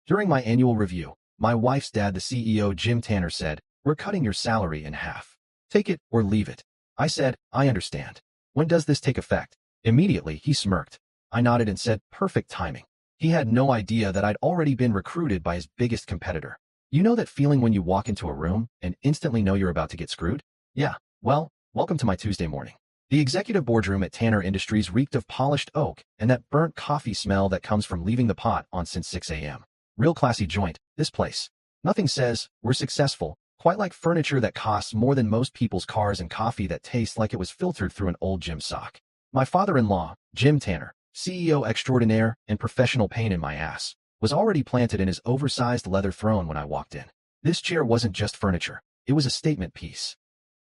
During my annual review, my wife's dad, the CEO, Jim Tanner, said, "We're cutting your salary in half. Take it or leave it." I said, "I understand. When does this take effect?" Immediately, he smirked. I nodded and said, "Perfect timing." He had no idea that I'd already been recruited by his biggest competitor. You know that feeling when you walk into a room and instantly know you're about to get screwed? Yeah, well, welcome to my Tuesday morning. The executive boardroom at Tanner Industries reeked of polished oak and that burnt coffee smell that comes from leaving the pot on since 6 a.m. Real classy joint, this place. Nothing says, "We're successful," quite like furniture that costs more than most people's cars and coffee that tastes like it was filtered through an old gym sock. My father-in-law, Jim Tanner, CEO extraordinaire and professional pain in my ass, was already planted in his oversized leather throne when I walked in. This chair wasn't just furniture, it was a statement piece.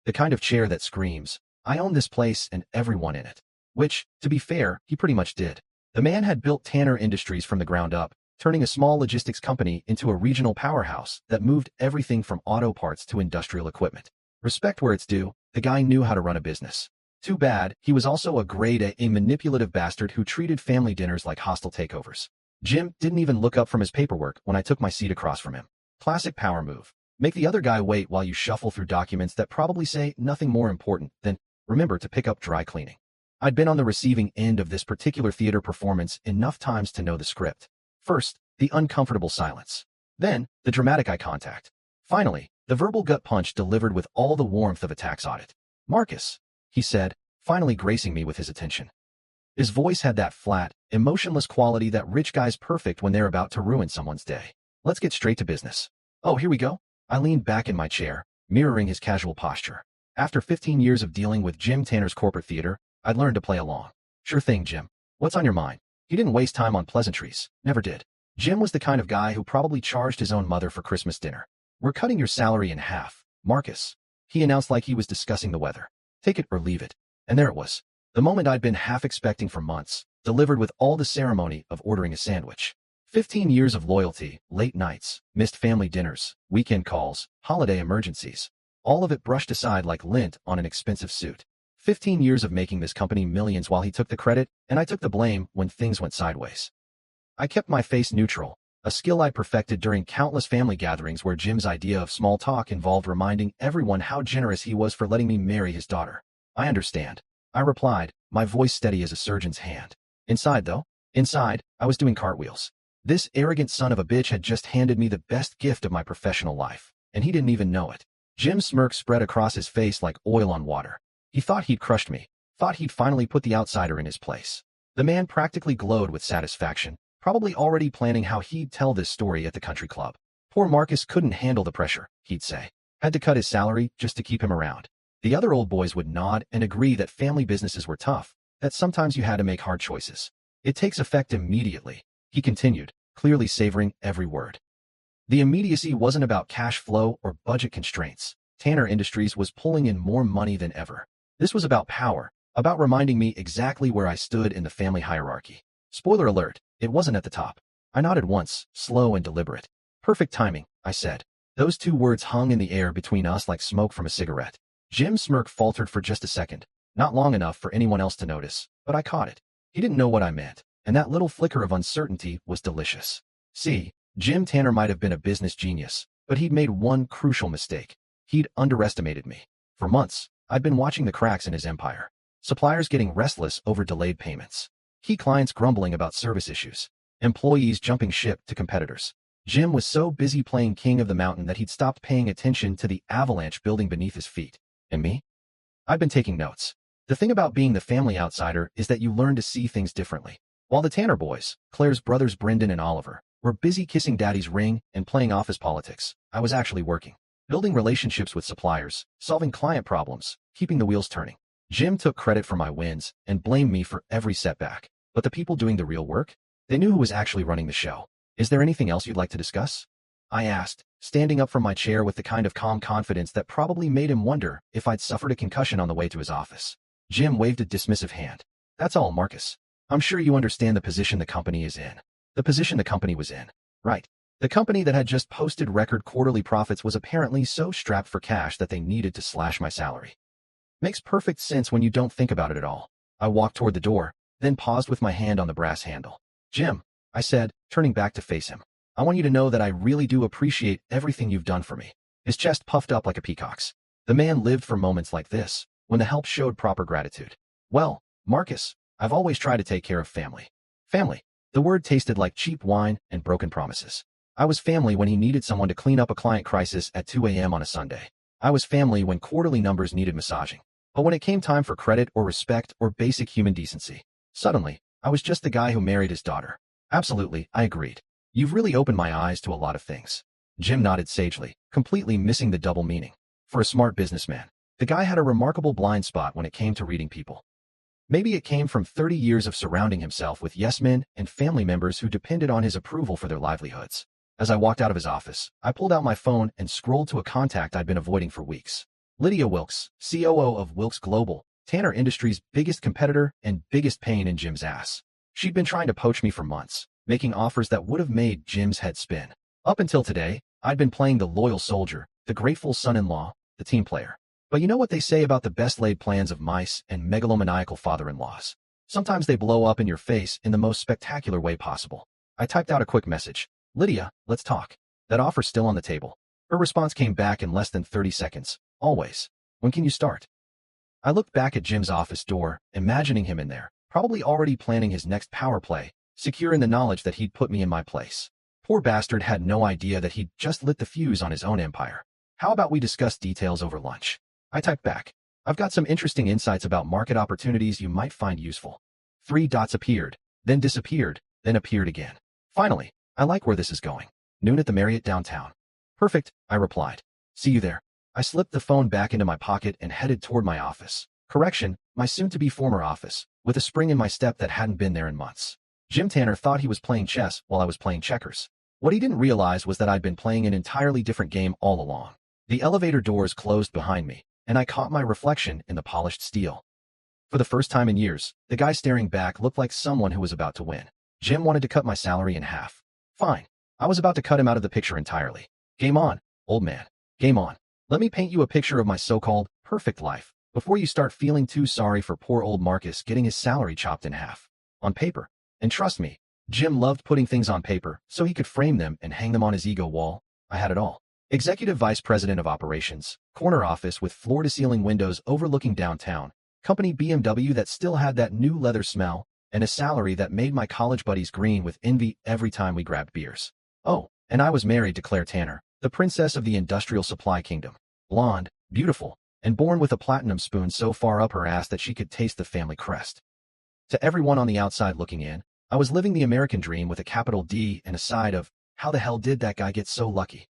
The kind of chair that screams, "I own this place and everyone in it." Which, to be fair, he pretty much did. The man had built Tanner Industries from the ground up, turning a small logistics company into a regional powerhouse that moved everything from auto parts to industrial equipment. Respect where it's due, the guy knew how to run a business. Too bad, he was also a grade A manipulative bastard who treated family dinners like hostile takeovers. Jim didn't even look up from his paperwork when I took my seat across from him. Classic power move. Make the other guy wait while you shuffle through documents that probably say nothing more important than, "Remember to pick up dry cleaning." I'd been on the receiving end of this particular theater performance enough times to know the script. First, the uncomfortable silence. Then, the dramatic eye contact. Finally, the verbal gut punch delivered with all the warmth of a tax audit. "Marcus," he said, finally gracing me with his attention. His voice had that flat, emotionless quality that rich guys perfect when they're about to ruin someone's day. "Let's get straight to business." "Oh, here we go." I leaned back in my chair, mirroring his casual posture. After 15 years of dealing with Jim Tanner's corporate theater, I'd learned to play along. "Sure thing, Jim. What's on your mind?" He didn't waste time on pleasantries, never did. Jim was the kind of guy who probably charged his own mother for Christmas dinner. "We're cutting your salary in half, Marcus," he announced like he was discussing the weather. "Take it or leave it." And there it was. The moment I'd been half expecting for months, delivered with all the ceremony of ordering a sandwich. 15 years of loyalty, late nights, missed family dinners, weekend calls, holiday emergencies. All of it brushed aside like lint on an expensive suit. 15 years of making this company millions while he took the credit, and I took the blame when things went sideways. I kept my face neutral, a skill I perfected during countless family gatherings where Jim's idea of small talk involved reminding everyone how generous he was for letting me marry his daughter. "I understand," I replied, my voice steady as a surgeon's hand. Inside, though, I was doing cartwheels. This arrogant son of a bitch had just handed me the best gift of my professional life, and he didn't even know it. Jim's smirk spread across his face like oil on water. He thought he'd crushed me, thought he'd finally put the outsider in his place. The man practically glowed with satisfaction, probably already planning how he'd tell this story at the country club. Poor Marcus couldn't handle the pressure, he'd say. Had to cut his salary just to keep him around. The other old boys would nod and agree that family businesses were tough, that sometimes you had to make hard choices. "It takes effect immediately," he continued, clearly savoring every word. The immediacy wasn't about cash flow or budget constraints. Tanner Industries was pulling in more money than ever. This was about power, about reminding me exactly where I stood in the family hierarchy. Spoiler alert, it wasn't at the top. I nodded once, slow and deliberate. "Perfect timing," I said. Those two words hung in the air between us like smoke from a cigarette. Jim's smirk faltered for just a second, not long enough for anyone else to notice, but I caught it. He didn't know what I meant, and that little flicker of uncertainty was delicious. See, Jim Tanner might have been a business genius, but he'd made one crucial mistake. He'd underestimated me. For months, I'd been watching the cracks in his empire. Suppliers getting restless over delayed payments. Key clients grumbling about service issues. Employees jumping ship to competitors. Jim was so busy playing king of the mountain that he'd stopped paying attention to the avalanche building beneath his feet. And me? I'd been taking notes. The thing about being the family outsider is that you learn to see things differently. While the Tanner boys, Claire's brothers Brendan and Oliver, were busy kissing daddy's ring and playing office politics, I was actually working. Building relationships with suppliers, solving client problems, keeping the wheels turning. Jim took credit for my wins and blamed me for every setback. But the people doing the real work? They knew who was actually running the show. "Is there anything else you'd like to discuss?" I asked, standing up from my chair with the kind of calm confidence that probably made him wonder if I'd suffered a concussion on the way to his office. Jim waved a dismissive hand. "That's all, Marcus. I'm sure you understand the position the company is in." The position the company was in. Right. The company that had just posted record quarterly profits was apparently so strapped for cash that they needed to slash my salary. Makes perfect sense when you don't think about it at all. I walked toward the door, then paused with my hand on the brass handle. "Jim," I said, turning back to face him. I want you to know that I really do appreciate everything you've done for me." His chest puffed up like a peacock's. The man lived for moments like this, when the help showed proper gratitude. "Well, Marcus, I've always tried to take care of family." Family. The word tasted like cheap wine and broken promises. I was family when he needed someone to clean up a client crisis at 2 a.m. on a Sunday. I was family when quarterly numbers needed massaging. But when it came time for credit or respect or basic human decency, suddenly, I was just the guy who married his daughter. "Absolutely," I agreed. "You've really opened my eyes to a lot of things." Jim nodded sagely, completely missing the double meaning. For a smart businessman, the guy had a remarkable blind spot when it came to reading people. Maybe it came from 30 years of surrounding himself with yes-men and family members who depended on his approval for their livelihoods. As I walked out of his office, I pulled out my phone and scrolled to a contact I'd been avoiding for weeks. Lydia Wilkes, COO of Wilkes Global, Tanner Industries' biggest competitor and biggest pain in Jim's ass. She'd been trying to poach me for months, making offers that would have made Jim's head spin. Up until today, I'd been playing the loyal soldier, the grateful son-in-law, the team player. But you know what they say about the best-laid plans of mice and megalomaniacal father-in-laws? Sometimes they blow up in your face in the most spectacular way possible. I typed out a quick message. "Lydia, let's talk. That offer's still on the table." Her response came back in less than 30 seconds. "Always. When can you start?" I looked back at Jim's office door, imagining him in there, probably already planning his next power play, secure in the knowledge that he'd put me in my place. Poor bastard had no idea that he'd just lit the fuse on his own empire. "How about we discuss details over lunch?" I typed back. "I've got some interesting insights about market opportunities you might find useful." 3 dots appeared, then disappeared, then appeared again. Finally, "I like where this is going. Noon at the Marriott downtown." "Perfect," I replied. "See you there." I slipped the phone back into my pocket and headed toward my office. Correction, my soon-to-be former office, with a spring in my step that hadn't been there in months. Jim Tanner thought he was playing chess while I was playing checkers. What he didn't realize was that I'd been playing an entirely different game all along. The elevator doors closed behind me, and I caught my reflection in the polished steel. For the first time in years, the guy staring back looked like someone who was about to win. Jim wanted to cut my salary in half. Fine. I was about to cut him out of the picture entirely. Game on, old man. Game on. Let me paint you a picture of my so-called perfect life before you start feeling too sorry for poor old Marcus getting his salary chopped in half. On paper. And trust me, Jim loved putting things on paper so he could frame them and hang them on his ego wall. I had it all. Executive Vice President of Operations, corner office with floor-to-ceiling windows overlooking downtown, company BMW that still had that new leather smell, and a salary that made my college buddies green with envy every time we grabbed beers. Oh, and I was married to Claire Tanner, the princess of the industrial supply kingdom. Blonde, beautiful, and born with a platinum spoon so far up her ass that she could taste the family crest. To everyone on the outside looking in, I was living the American dream with a capital D and a side of, how the hell did that guy get so lucky?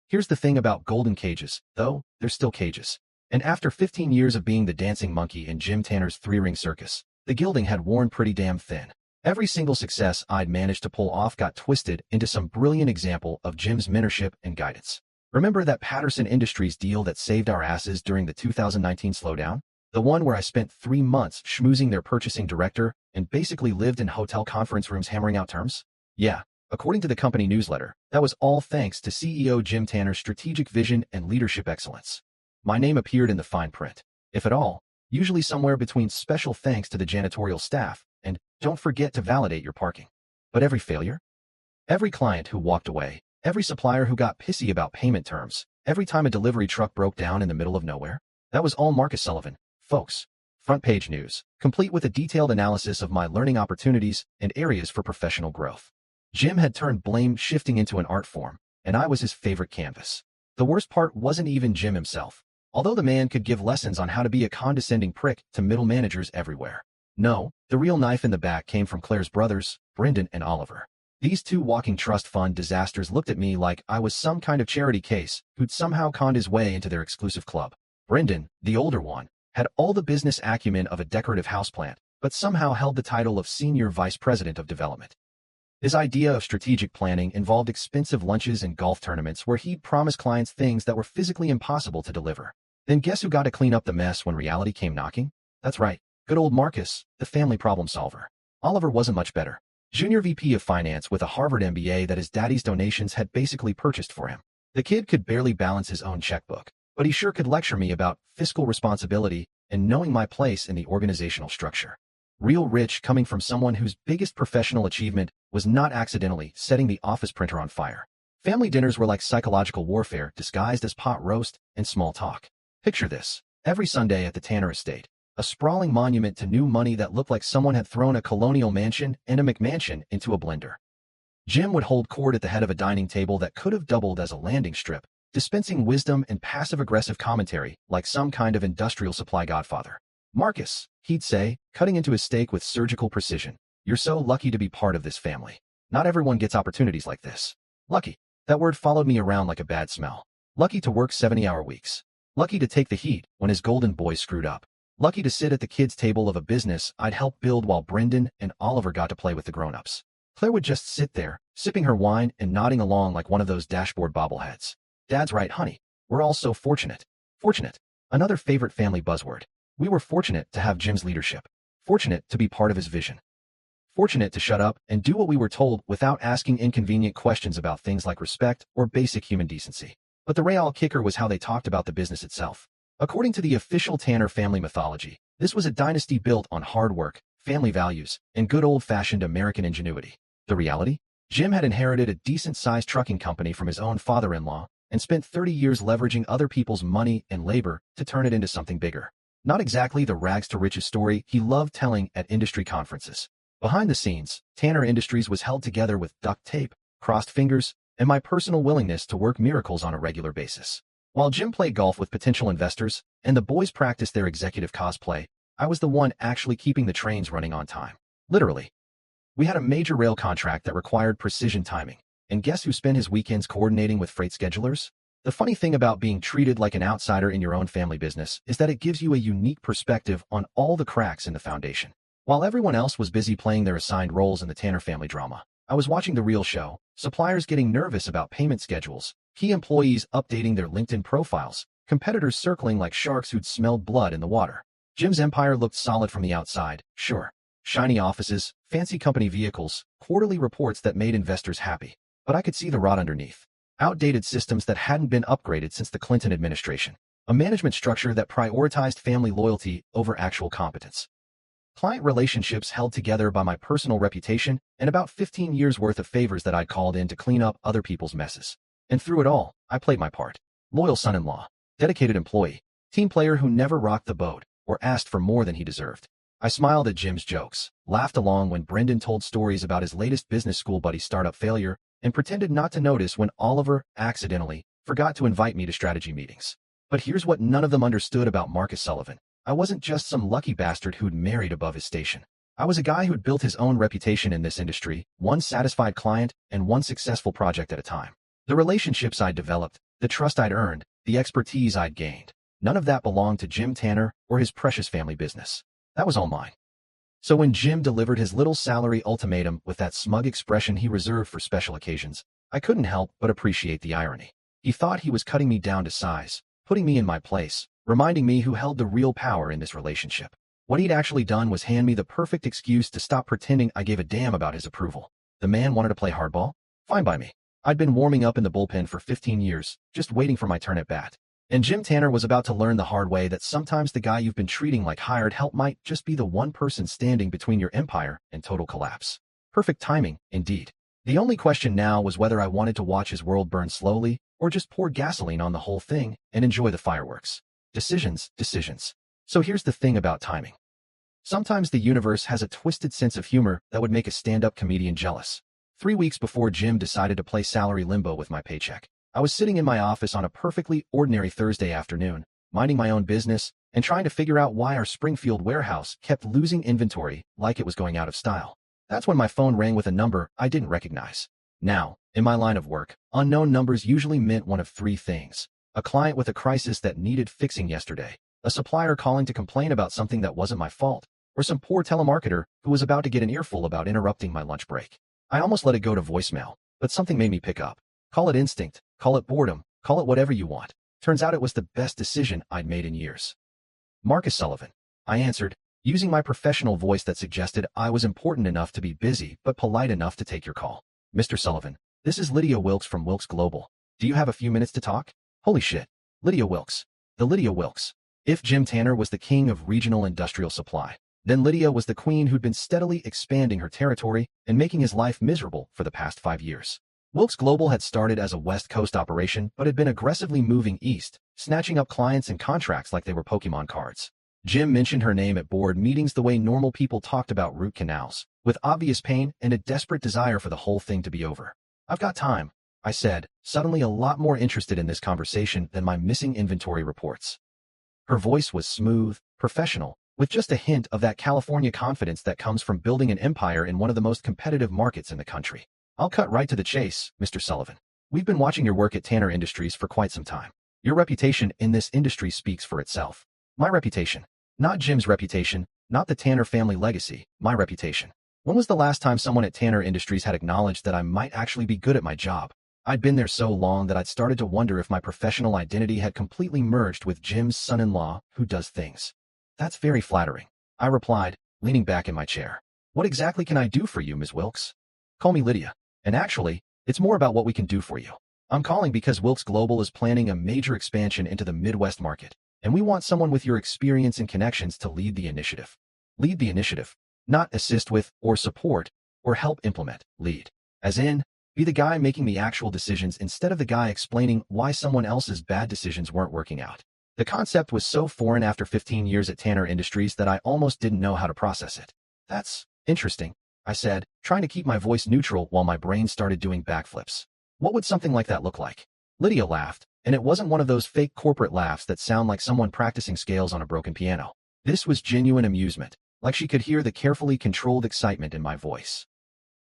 Here's the thing about golden cages, though, they're still cages. And after 15 years of being the dancing monkey in Jim Tanner's three-ring circus, the gilding had worn pretty damn thin. Every single success I'd managed to pull off got twisted into some brilliant example of Jim's mentorship and guidance. Remember that Patterson Industries deal that saved our asses during the 2019 slowdown? The one where I spent 3 months schmoozing their purchasing director and basically lived in hotel conference rooms hammering out terms? Yeah, according to the company newsletter, that was all thanks to CEO Jim Tanner's strategic vision and leadership excellence. My name appeared in the fine print, if at all, usually somewhere between special thanks to the janitorial staff and don't forget to validate your parking. But every failure? Every client who walked away, every supplier who got pissy about payment terms, every time a delivery truck broke down in the middle of nowhere, that was all Marcus Sullivan, folks. Front page news, complete with a detailed analysis of my learning opportunities and areas for professional growth. Jim had turned blame shifting into an art form, and I was his favorite canvas. The worst part wasn't even Jim himself, although the man could give lessons on how to be a condescending prick to middle managers everywhere. No, the real knife in the back came from Claire's brothers, Brendan and Oliver. These two walking trust fund disasters looked at me like I was some kind of charity case who'd somehow conned his way into their exclusive club. Brendan, the older one, had all the business acumen of a decorative houseplant, but somehow held the title of Senior Vice President of Development. His idea of strategic planning involved expensive lunches and golf tournaments where he'd promise clients things that were physically impossible to deliver. Then guess who got to clean up the mess when reality came knocking? That's right, good old Marcus, the family problem solver. Oliver wasn't much better. Junior VP of Finance with a Harvard MBA that his daddy's donations had basically purchased for him. The kid could barely balance his own checkbook, but he sure could lecture me about fiscal responsibility and knowing my place in the organizational structure. Real rich coming from someone whose biggest professional achievement was not accidentally setting the office printer on fire. Family dinners were like psychological warfare disguised as pot roast and small talk. Picture this. Every Sunday at the Tanner estate, a sprawling monument to new money that looked like someone had thrown a colonial mansion and a McMansion into a blender. Jim would hold court at the head of a dining table that could have doubled as a landing strip, dispensing wisdom and passive-aggressive commentary like some kind of industrial supply godfather. "Marcus," he'd say, cutting into his steak with surgical precision, "you're so lucky to be part of this family. Not everyone gets opportunities like this. Lucky. That word followed me around like a bad smell. Lucky to work 70-hour weeks. Lucky to take the heat when his golden boy screwed up. Lucky to sit at the kids' table of a business I'd helped build while Brendan and Oliver got to play with the grown-ups." Claire would just sit there, sipping her wine and nodding along like one of those dashboard bobbleheads. "Dad's right, honey. We're all so fortunate." Fortunate. Another favorite family buzzword. We were fortunate to have Jim's leadership. Fortunate to be part of his vision. Fortunate to shut up and do what we were told without asking inconvenient questions about things like respect or basic human decency. But the real kicker was how they talked about the business itself. According to the official Tanner family mythology, this was a dynasty built on hard work, family values, and good old-fashioned American ingenuity. The reality? Jim had inherited a decent-sized trucking company from his own father-in-law and spent 30 years leveraging other people's money and labor to turn it into something bigger. Not exactly the rags-to-riches story he loved telling at industry conferences. Behind the scenes, Tanner Industries was held together with duct tape, crossed fingers, and my personal willingness to work miracles on a regular basis. While Jim played golf with potential investors and the boys practiced their executive cosplay, I was the one actually keeping the trains running on time. Literally. We had a major rail contract that required precision timing, and guess who spent his weekends coordinating with freight schedulers? The funny thing about being treated like an outsider in your own family business is that it gives you a unique perspective on all the cracks in the foundation. While everyone else was busy playing their assigned roles in the Tanner family drama, I was watching the real show, suppliers getting nervous about payment schedules, key employees updating their LinkedIn profiles, competitors circling like sharks who'd smelled blood in the water. Jim's empire looked solid from the outside, sure. Shiny offices, fancy company vehicles, quarterly reports that made investors happy. But I could see the rot underneath. Outdated systems that hadn't been upgraded since the Clinton administration. A management structure that prioritized family loyalty over actual competence. Client relationships held together by my personal reputation and about 15 years worth of favors that I'd called in to clean up other people's messes. And through it all, I played my part. Loyal son-in-law, dedicated employee, team player who never rocked the boat or asked for more than he deserved. I smiled at Jim's jokes, laughed along when Brendan told stories about his latest business school buddy's startup failure, and pretended not to notice when Oliver, accidentally, forgot to invite me to strategy meetings. But here's what none of them understood about Marcus Sullivan. I wasn't just some lucky bastard who'd married above his station. I was a guy who'd built his own reputation in this industry, one satisfied client and one successful project at a time. The relationships I'd developed, the trust I'd earned, the expertise I'd gained. None of that belonged to Jim Tanner or his precious family business. That was all mine. So when Jim delivered his little salary ultimatum with that smug expression he reserved for special occasions, I couldn't help but appreciate the irony. He thought he was cutting me down to size, putting me in my place, reminding me who held the real power in this relationship. What he'd actually done was hand me the perfect excuse to stop pretending I gave a damn about his approval. The man wanted to play hardball? Fine by me. I'd been warming up in the bullpen for 15 years, just waiting for my turn at bat. And Jim Tanner was about to learn the hard way that sometimes the guy you've been treating like hired help might just be the one person standing between your empire and total collapse. Perfect timing, indeed. The only question now was whether I wanted to watch his world burn slowly, or just pour gasoline on the whole thing and enjoy the fireworks. Decisions. So here's the thing about timing. Sometimes the universe has a twisted sense of humor that would make a stand-up comedian jealous. 3 weeks before Jim decided to play salary limbo with my paycheck, I was sitting in my office on a perfectly ordinary Thursday afternoon, minding my own business and trying to figure out why our Springfield warehouse kept losing inventory like it was going out of style. That's when my phone rang with a number I didn't recognize. Now, in my line of work, unknown numbers usually meant one of three things. A client with a crisis that needed fixing yesterday, a supplier calling to complain about something that wasn't my fault, or some poor telemarketer who was about to get an earful about interrupting my lunch break. I almost let it go to voicemail, but something made me pick up. Call it instinct, call it boredom, call it whatever you want. Turns out it was the best decision I'd made in years. Marcus Sullivan, I answered, using my professional voice that suggested I was important enough to be busy but polite enough to take your call. Mr. Sullivan, this is Lydia Wilkes from Wilkes Global. Do you have a few minutes to talk? Holy shit. Lydia Wilkes. The Lydia Wilkes. If Jim Tanner was the king of regional industrial supply, Then Lydia was the queen who'd been steadily expanding her territory and making his life miserable for the past 5 years. Wilkes Global had started as a West Coast operation but had been aggressively moving east, snatching up clients and contracts like they were Pokemon cards. Jim mentioned her name at board meetings the way normal people talked about root canals, with obvious pain and a desperate desire for the whole thing to be over. "I've got time," I said, suddenly a lot more interested in this conversation than my missing inventory reports. Her voice was smooth, professional, with just a hint of that California confidence that comes from building an empire in one of the most competitive markets in the country. "I'll cut right to the chase, Mr. Sullivan. We've been watching your work at Tanner Industries for quite some time. Your reputation in this industry speaks for itself." "My reputation. Not Jim's reputation, not the Tanner family legacy, my reputation. When was the last time someone at Tanner Industries had acknowledged that I might actually be good at my job? I'd been there so long that I'd started to wonder if my professional identity had completely merged with Jim's son-in-law who does things. "That's very flattering," I replied, leaning back in my chair. "What exactly can I do for you, Ms. Wilkes?" "Call me Lydia. And actually, it's more about what we can do for you. I'm calling because Wilkes Global is planning a major expansion into the Midwest market, and we want someone with your experience and connections to lead the initiative." "Lead the initiative." Not assist with, or support, or help implement, lead. As in, be the guy making the actual decisions instead of the guy explaining why someone else's bad decisions weren't working out. The concept was so foreign after 15 years at Tanner Industries that I almost didn't know how to process it. "That's interesting," I said, trying to keep my voice neutral while my brain started doing backflips. "What would something like that look like?" Lydia laughed, and it wasn't one of those fake corporate laughs that sound like someone practicing scales on a broken piano. This was genuine amusement, like she could hear the carefully controlled excitement in my voice.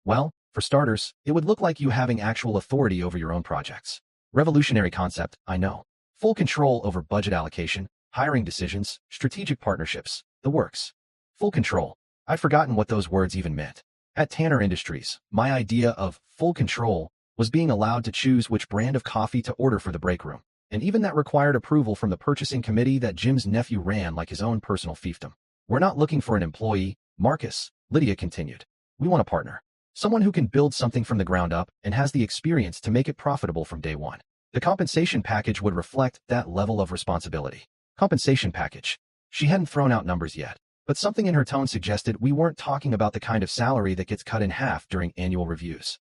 "Well, for starters, it would look like you having actual authority over your own projects. Revolutionary concept, I know. Full control over budget allocation, hiring decisions, strategic partnerships, the works. Full control. I'd forgotten what those words even meant. At Tanner Industries, my idea of full control was being allowed to choose which brand of coffee to order for the break room, and even that required approval from the purchasing committee that Jim's nephew ran like his own personal fiefdom. "We're not looking for an employee, Marcus," Lydia continued. "We want a partner. Someone who can build something from the ground up and has the experience to make it profitable from day one. The compensation package would reflect that level of responsibility." Compensation package. She hadn't thrown out numbers yet, but something in her tone suggested we weren't talking about the kind of salary that gets cut in half during annual reviews.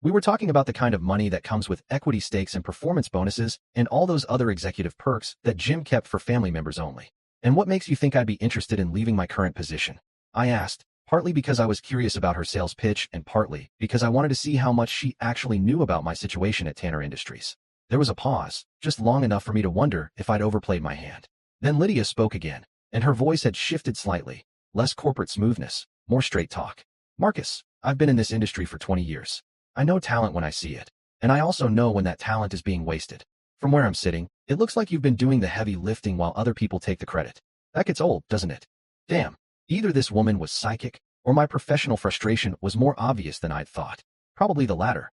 We were talking about the kind of money that comes with equity stakes and performance bonuses and all those other executive perks that Jim kept for family members only. "And what makes you think I'd be interested in leaving my current position?" I asked, partly because I was curious about her sales pitch and partly because I wanted to see how much she actually knew about my situation at Tanner Industries. There was a pause, just long enough for me to wonder if I'd overplayed my hand. Then Lydia spoke again, and her voice had shifted slightly, less corporate smoothness, more straight talk. "Marcus, I've been in this industry for 20 years. I know talent when I see it, and I also know when that talent is being wasted. From where I'm sitting, it looks like you've been doing the heavy lifting while other people take the credit. That gets old, doesn't it?" Damn, either this woman was psychic, or my professional frustration was more obvious than I'd thought. Probably the latter.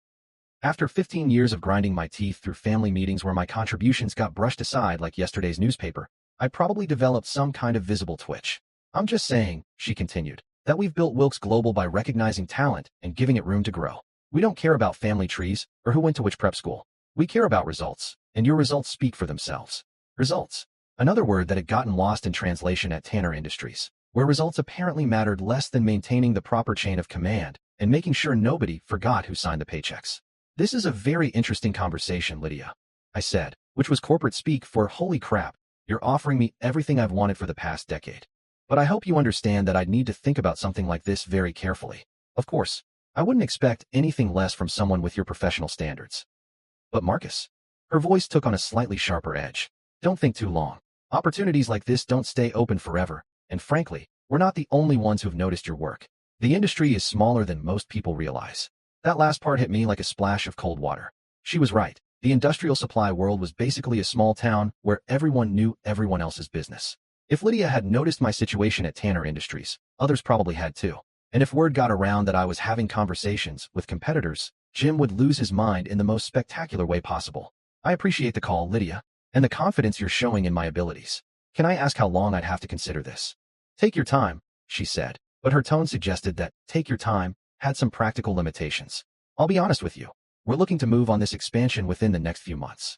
After 15 years of grinding my teeth through family meetings where my contributions got brushed aside like yesterday's newspaper, I probably developed some kind of visible twitch. "I'm just saying," she continued, "that we've built Wilkes Global by recognizing talent and giving it room to grow. We don't care about family trees or who went to which prep school. We care about results, and your results speak for themselves." Results. Another word that had gotten lost in translation at Tanner Industries, where results apparently mattered less than maintaining the proper chain of command and making sure nobody forgot who signed the paychecks. "This is a very interesting conversation, Lydia," I said, which was corporate speak for "holy crap, you're offering me everything I've wanted for the past decade. But I hope you understand that I'd need to think about something like this very carefully. Of course, I wouldn't expect anything less from someone with your professional standards." "But Marcus," her voice took on a slightly sharper edge, "don't think too long. Opportunities like this don't stay open forever, and frankly, we're not the only ones who've noticed your work. The industry is smaller than most people realize." That last part hit me like a splash of cold water. She was right. The industrial supply world was basically a small town where everyone knew everyone else's business. If Lydia had noticed my situation at Tanner Industries, others probably had too. And if word got around that I was having conversations with competitors, Jim would lose his mind in the most spectacular way possible. "I appreciate the call, Lydia, and the confidence you're showing in my abilities. Can I ask how long I'd have to consider this?" "Take your time," she said, but her tone suggested that "take your time" had some practical limitations. "I'll be honest with you. We're looking to move on this expansion within the next few months.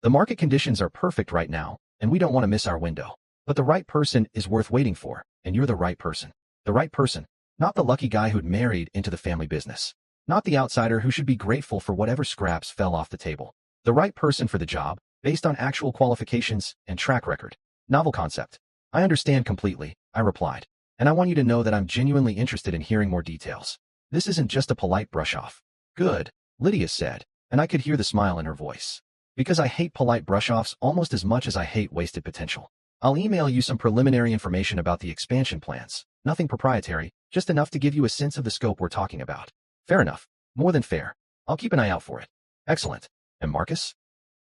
The market conditions are perfect right now, and we don't want to miss our window. But the right person is worth waiting for, and you're the right person. The right person, not the lucky guy who'd married into the family business. Not the outsider who should be grateful for whatever scraps fell off the table. The right person for the job, based on actual qualifications and track record. Novel concept. I understand completely, I replied. And I want you to know that I'm genuinely interested in hearing more details. This isn't just a polite brush-off. Good, Lydia said, and I could hear the smile in her voice. Because I hate polite brush-offs almost as much as I hate wasted potential. I'll email you some preliminary information about the expansion plans. Nothing proprietary, just enough to give you a sense of the scope we're talking about. Fair enough. More than fair. I'll keep an eye out for it. Excellent. And Marcus?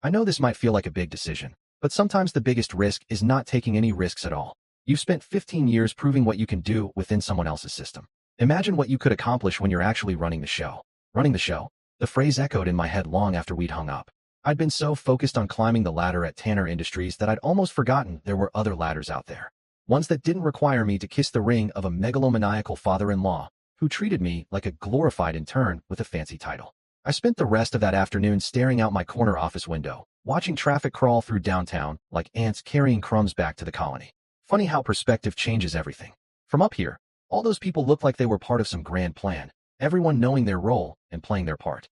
I know this might feel like a big decision, but sometimes the biggest risk is not taking any risks at all. You've spent 15 years proving what you can do within someone else's system. Imagine what you could accomplish when you're actually running the show. Running the show? The phrase echoed in my head long after we'd hung up. I'd been so focused on climbing the ladder at Tanner Industries that I'd almost forgotten there were other ladders out there. Ones that didn't require me to kiss the ring of a megalomaniacal father-in-law who treated me like a glorified intern with a fancy title. I spent the rest of that afternoon staring out my corner office window, watching traffic crawl through downtown like ants carrying crumbs back to the colony. Funny how perspective changes everything. From up here, all those people looked like they were part of some grand plan, everyone knowing their role and playing their part.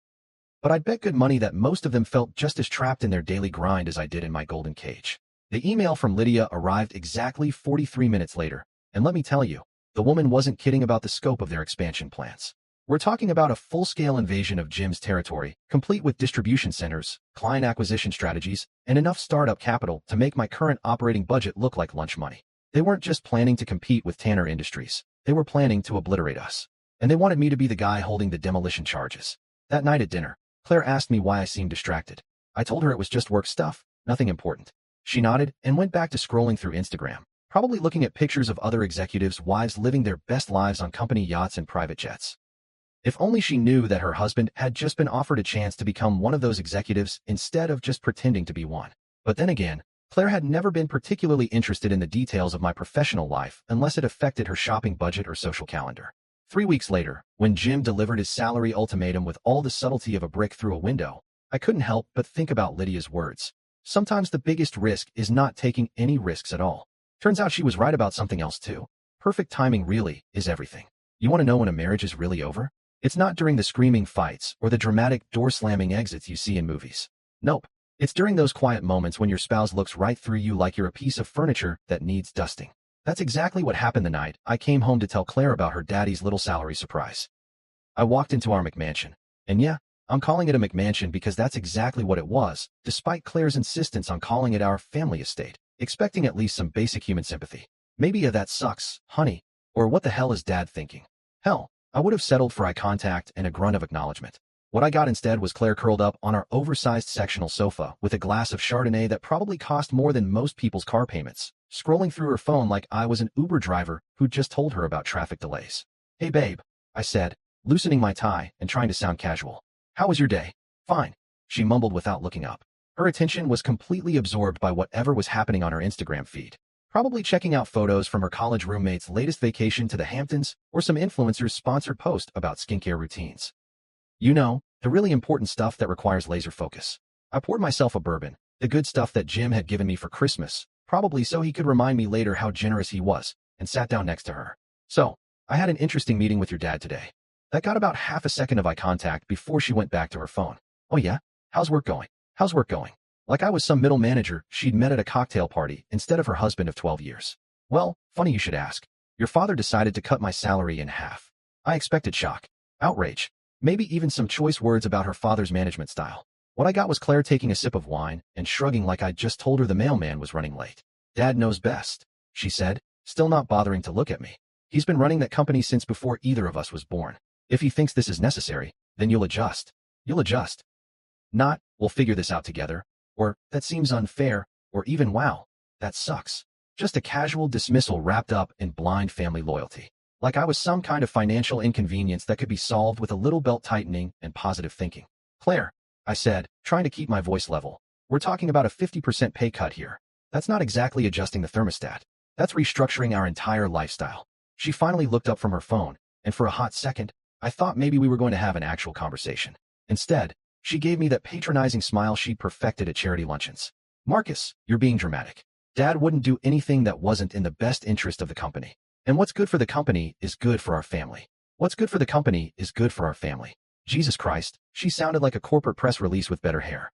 But I'd bet good money that most of them felt just as trapped in their daily grind as I did in my golden cage. The email from Lydia arrived exactly 43 minutes later, and let me tell you, the woman wasn't kidding about the scope of their expansion plans. We're talking about a full-scale invasion of Jim's territory, complete with distribution centers, client acquisition strategies, and enough startup capital to make my current operating budget look like lunch money. They weren't just planning to compete with Tanner Industries. They were planning to obliterate us. And they wanted me to be the guy holding the demolition charges. That night at dinner, Claire asked me why I seemed distracted. I told her it was just work stuff, nothing important. She nodded and went back to scrolling through Instagram, probably looking at pictures of other executives' wives living their best lives on company yachts and private jets. If only she knew that her husband had just been offered a chance to become one of those executives instead of just pretending to be one. But then again, Claire had never been particularly interested in the details of my professional life unless it affected her shopping budget or social calendar. 3 weeks later, when Jim delivered his salary ultimatum with all the subtlety of a brick through a window, I couldn't help but think about Lydia's words. Sometimes the biggest risk is not taking any risks at all. Turns out she was right about something else too. Perfect timing really is everything. You want to know when a marriage is really over? It's not during the screaming fights or the dramatic door-slamming exits you see in movies. Nope. It's during those quiet moments when your spouse looks right through you like you're a piece of furniture that needs dusting. That's exactly what happened the night I came home to tell Claire about her daddy's little salary surprise. I walked into our McMansion. And yeah, I'm calling it a McMansion because that's exactly what it was, despite Claire's insistence on calling it our family estate, expecting at least some basic human sympathy. Maybe a "that sucks, honey," or "what the hell is dad thinking?" Hell, I would have settled for eye contact and a grunt of acknowledgement. What I got instead was Claire curled up on our oversized sectional sofa with a glass of Chardonnay that probably cost more than most people's car payments, scrolling through her phone like I was an Uber driver who'd just told her about traffic delays. "Hey babe," I said, loosening my tie and trying to sound casual. "How was your day?" "Fine," she mumbled without looking up. Her attention was completely absorbed by whatever was happening on her Instagram feed. Probably checking out photos from her college roommate's latest vacation to the Hamptons or some influencer's sponsored post about skincare routines. You know, the really important stuff that requires laser focus. I poured myself a bourbon, the good stuff that Jim had given me for Christmas, probably so he could remind me later how generous he was, and sat down next to her. "So, I had an interesting meeting with your dad today." That got about half a second of eye contact before she went back to her phone. "Oh yeah? How's work going?" "How's work going?" Like I was some middle manager she'd met at a cocktail party instead of her husband of 12 years. "Well, funny you should ask. Your father decided to cut my salary in half." I expected shock, outrage, maybe even some choice words about her father's management style. What I got was Claire taking a sip of wine and shrugging like I'd just told her the mailman was running late. "Dad knows best," she said, still not bothering to look at me. "He's been running that company since before either of us was born. If he thinks this is necessary, then you'll adjust." You'll adjust. Not, "we'll figure this out together," or "that seems unfair," or even "wow, that sucks." Just a casual dismissal wrapped up in blind family loyalty. Like I was some kind of financial inconvenience that could be solved with a little belt tightening and positive thinking. "Claire," I said, trying to keep my voice level, "we're talking about a 50% pay cut here. That's not exactly adjusting the thermostat. That's restructuring our entire lifestyle." She finally looked up from her phone, and for a hot second, I thought maybe we were going to have an actual conversation. Instead, she gave me that patronizing smile she'd perfected at charity luncheons. "Marcus, you're being dramatic. Dad wouldn't do anything that wasn't in the best interest of the company. And what's good for the company is good for our family. What's good for the company is good for our family. Jesus Christ, she sounded like a corporate press release with better hair.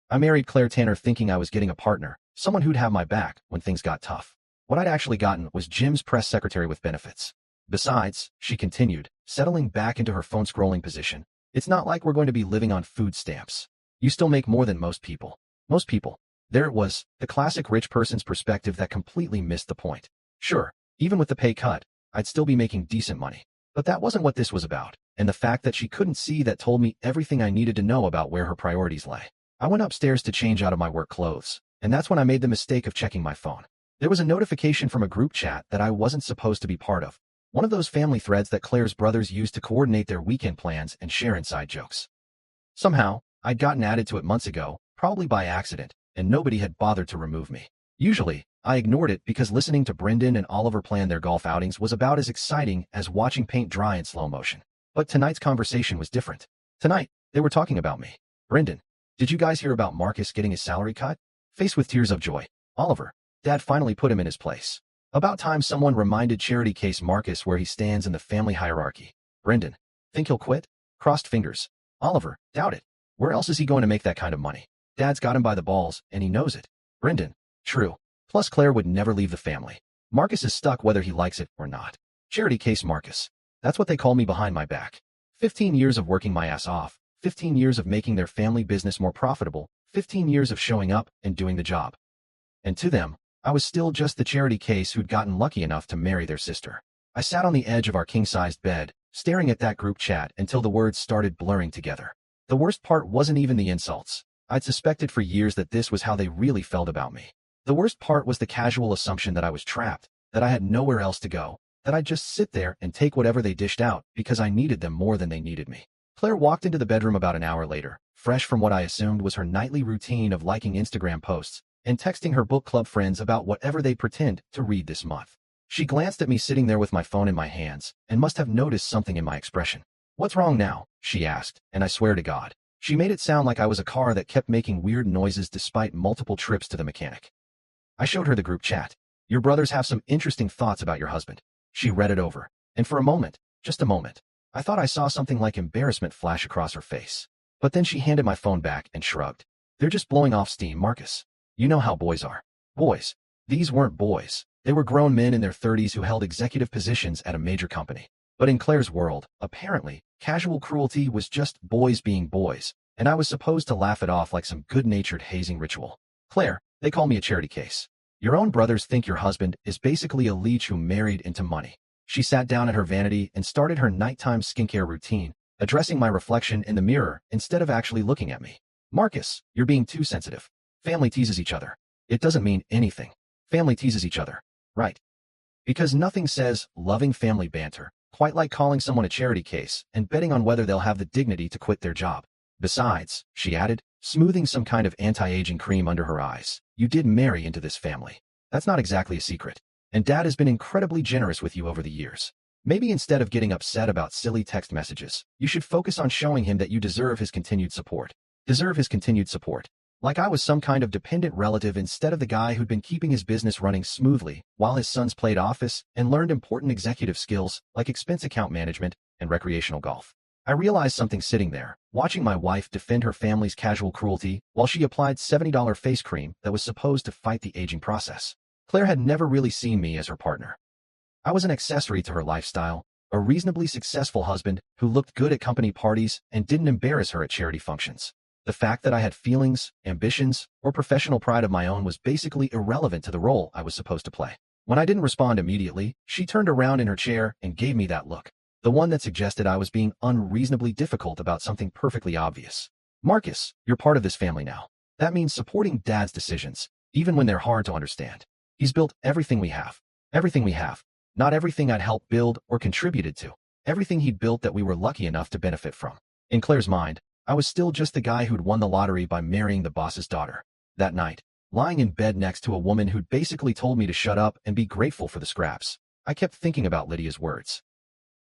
I married Claire Tanner thinking I was getting a partner, someone who'd have my back when things got tough. What I'd actually gotten was Jim's press secretary with benefits. Besides, she continued, settling back into her phone scrolling position, it's not like we're going to be living on food stamps. You still make more than most people. Most people. There it was, the classic rich person's perspective that completely missed the point. Sure, even with the pay cut, I'd still be making decent money. But that wasn't what this was about, and the fact that she couldn't see that told me everything I needed to know about where her priorities lay. I went upstairs to change out of my work clothes, and that's when I made the mistake of checking my phone. There was a notification from a group chat that I wasn't supposed to be part of. One of those family threads that Claire's brothers use to coordinate their weekend plans and share inside jokes. Somehow, I'd gotten added to it months ago, probably by accident, and nobody had bothered to remove me. Usually, I ignored it because listening to Brendan and Oliver plan their golf outings was about as exciting as watching paint dry in slow motion. But tonight's conversation was different. Tonight, they were talking about me. Brendan, did you guys hear about Marcus getting his salary cut? Faced with tears of joy. Oliver, Dad finally put him in his place. About time someone reminded Charity Case Marcus where he stands in the family hierarchy. Brendan, think he'll quit? Crossed fingers. Oliver, doubt it. Where else is he going to make that kind of money? Dad's got him by the balls, and he knows it. Brendan, true. Plus Claire would never leave the family. Marcus is stuck whether he likes it or not. Charity Case Marcus. That's what they call me behind my back. 15 years of working my ass off. 15 years of making their family business more profitable. 15 years of showing up and doing the job. And to them, I was still just the charity case who'd gotten lucky enough to marry their sister. I sat on the edge of our king-sized bed, staring at that group chat until the words started blurring together. The worst part wasn't even the insults. I'd suspected for years that this was how they really felt about me. The worst part was the casual assumption that I was trapped, that I had nowhere else to go, that I'd just sit there and take whatever they dished out because I needed them more than they needed me. Claire walked into the bedroom about an hour later, fresh from what I assumed was her nightly routine of liking Instagram posts and texting her book club friends about whatever they pretend to read this month. She glanced at me sitting there with my phone in my hands and must have noticed something in my expression. "What's wrong now?" she asked, and I swear to God, she made it sound like I was a car that kept making weird noises despite multiple trips to the mechanic. I showed her the group chat. "Your brothers have some interesting thoughts about your husband." She read it over, and for a moment, just a moment, I thought I saw something like embarrassment flash across her face. But then she handed my phone back and shrugged. "They're just blowing off steam, Marcus. You know how boys are." Boys. These weren't boys. They were grown men in their 30s who held executive positions at a major company. But in Claire's world, apparently, casual cruelty was just boys being boys, and I was supposed to laugh it off like some good-natured hazing ritual. "Claire, they call me a charity case. Your own brothers think your husband is basically a leech who married into money." She sat down at her vanity and started her nighttime skincare routine, addressing my reflection in the mirror instead of actually looking at me. "Marcus, you're being too sensitive. Family teases each other. It doesn't mean anything. Family teases each other. Right?" Because nothing says loving family banter quite like calling someone a charity case and betting on whether they'll have the dignity to quit their job. "Besides," she added, smoothing some kind of anti-aging cream under her eyes, "you did marry into this family. That's not exactly a secret. And Dad has been incredibly generous with you over the years. Maybe instead of getting upset about silly text messages, you should focus on showing him that you deserve his continued support. Deserve his continued support. Like I was some kind of dependent relative instead of the guy who'd been keeping his business running smoothly while his sons played office and learned important executive skills like expense account management and recreational golf." I realized something sitting there, watching my wife defend her family's casual cruelty while she applied $70 face cream that was supposed to fight the aging process. Claire had never really seen me as her partner. I was an accessory to her lifestyle, a reasonably successful husband who looked good at company parties and didn't embarrass her at charity functions. The fact that I had feelings, ambitions, or professional pride of my own was basically irrelevant to the role I was supposed to play. When I didn't respond immediately, she turned around in her chair and gave me that look, the one that suggested I was being unreasonably difficult about something perfectly obvious. "Marcus, you're part of this family now. That means supporting Dad's decisions, even when they're hard to understand. He's built everything we have. Everything we have. Not everything I'd helped build or contributed to. Everything he'd built that we were lucky enough to benefit from." In Claire's mind, I was still just the guy who'd won the lottery by marrying the boss's daughter. That night, lying in bed next to a woman who'd basically told me to shut up and be grateful for the scraps, I kept thinking about Lydia's words.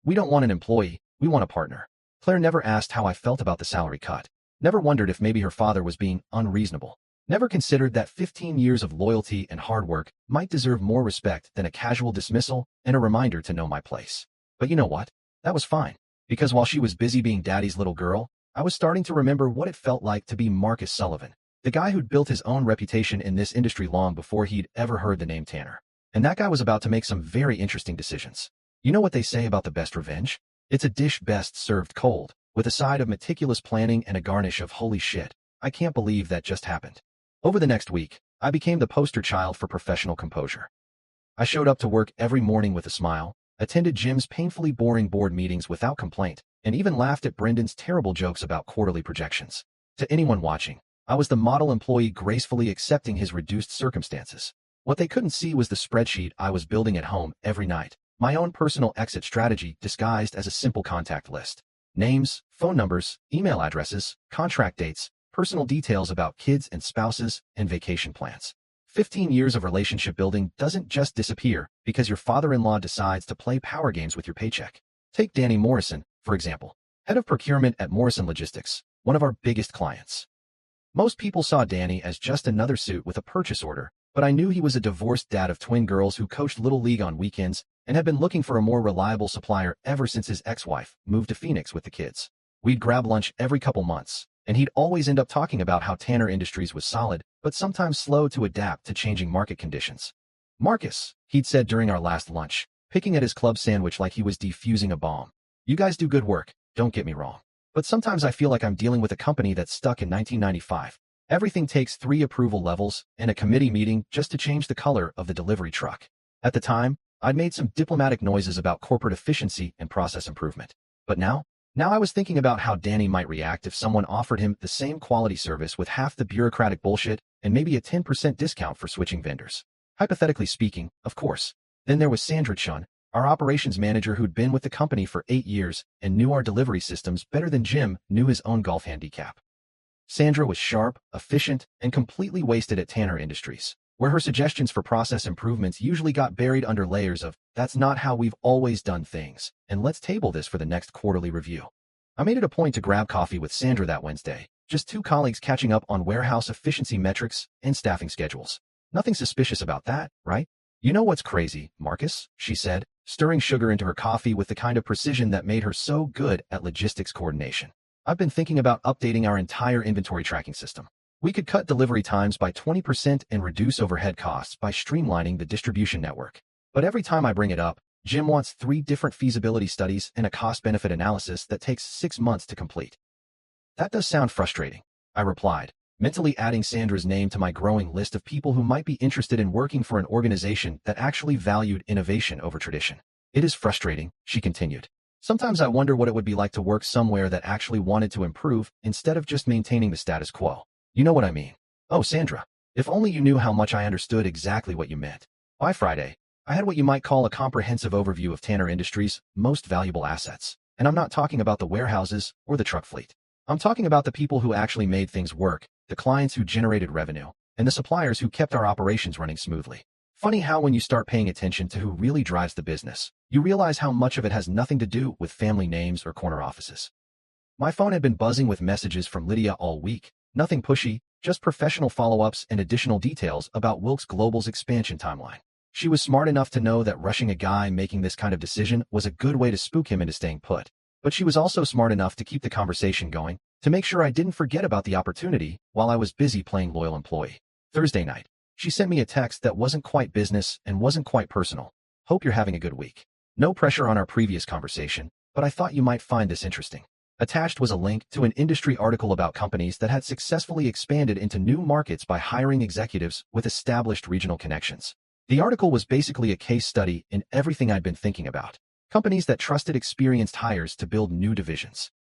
"We don't want an employee, we want a partner." Claire never asked how I felt about the salary cut. Never wondered if maybe her father was being unreasonable. Never considered that 15 years of loyalty and hard work might deserve more respect than a casual dismissal and a reminder to know my place. But you know what? That was fine. Because while she was busy being daddy's little girl, I was starting to remember what it felt like to be Marcus Sullivan, the guy who'd built his own reputation in this industry long before he'd ever heard the name Tanner. And that guy was about to make some very interesting decisions. You know what they say about the best revenge? It's a dish best served cold, with a side of meticulous planning and a garnish of holy shit, I can't believe that just happened. Over the next week, I became the poster child for professional composure. I showed up to work every morning with a smile, attended Jim's painfully boring board meetings without complaint, and even laughed at Brendan's terrible jokes about quarterly projections. To anyone watching, I was the model employee gracefully accepting his reduced circumstances. What they couldn't see was the spreadsheet I was building at home every night, my own personal exit strategy disguised as a simple contact list. Names, phone numbers, email addresses, contract dates, personal details about kids and spouses, and vacation plans. 15 years of relationship building doesn't just disappear because your father-in-law decides to play power games with your paycheck. Take Danny Morrison, for example, head of procurement at Morrison Logistics, one of our biggest clients. Most people saw Danny as just another suit with a purchase order, but I knew he was a divorced dad of twin girls who coached Little League on weekends and had been looking for a more reliable supplier ever since his ex-wife moved to Phoenix with the kids. We'd grab lunch every couple months, and he'd always end up talking about how Tanner Industries was solid, but sometimes slow to adapt to changing market conditions. Marcus, he'd said during our last lunch, picking at his club sandwich like he was defusing a bomb. You guys do good work, don't get me wrong. But sometimes I feel like I'm dealing with a company that's stuck in 1995. Everything takes 3 approval levels and a committee meeting just to change the color of the delivery truck. At the time, I'd made some diplomatic noises about corporate efficiency and process improvement. But now I was thinking about how Danny might react if someone offered him the same quality service with half the bureaucratic bullshit and maybe a 10% discount for switching vendors. Hypothetically speaking, of course. Then there was Sandra Chun, our operations manager who'd been with the company for 8 years and knew our delivery systems better than Jim knew his own golf handicap. Sandra was sharp, efficient, and completely wasted at Tanner Industries, where her suggestions for process improvements usually got buried under layers of, that's not how we've always done things, and let's table this for the next quarterly review. I made it a point to grab coffee with Sandra that Wednesday, just 2 colleagues catching up on warehouse efficiency metrics and staffing schedules. Nothing suspicious about that, right? You know what's crazy, Marcus, she said, stirring sugar into her coffee with the kind of precision that made her so good at logistics coordination. I've been thinking about updating our entire inventory tracking system. We could cut delivery times by 20% and reduce overhead costs by streamlining the distribution network. But every time I bring it up, Jim wants 3 different feasibility studies and a cost-benefit analysis that takes 6 months to complete. That does sound frustrating, I replied, mentally adding Sandra's name to my growing list of people who might be interested in working for an organization that actually valued innovation over tradition. It is frustrating, she continued. Sometimes I wonder what it would be like to work somewhere that actually wanted to improve instead of just maintaining the status quo. You know what I mean? Oh, Sandra, if only you knew how much I understood exactly what you meant. By Friday, I had what you might call a comprehensive overview of Tanner Industries' most valuable assets. And I'm not talking about the warehouses or the truck fleet. I'm talking about the people who actually made things work, the clients who generated revenue, and the suppliers who kept our operations running smoothly. Funny how when you start paying attention to who really drives the business, you realize how much of it has nothing to do with family names or corner offices. My phone had been buzzing with messages from Lydia all week, nothing pushy, just professional follow-ups and additional details about Wilkes Global's expansion timeline. She was smart enough to know that rushing a guy making this kind of decision was a good way to spook him into staying put. But she was also smart enough to keep the conversation going, to make sure I didn't forget about the opportunity while I was busy playing loyal employee. Thursday night, she sent me a text that wasn't quite business and wasn't quite personal. Hope you're having a good week. No pressure on our previous conversation, but I thought you might find this interesting. Attached was a link to an industry article about companies that had successfully expanded into new markets by hiring executives with established regional connections. The article was basically a case study in everything I'd been thinking about. Companies that trusted experienced hires to build new divisions.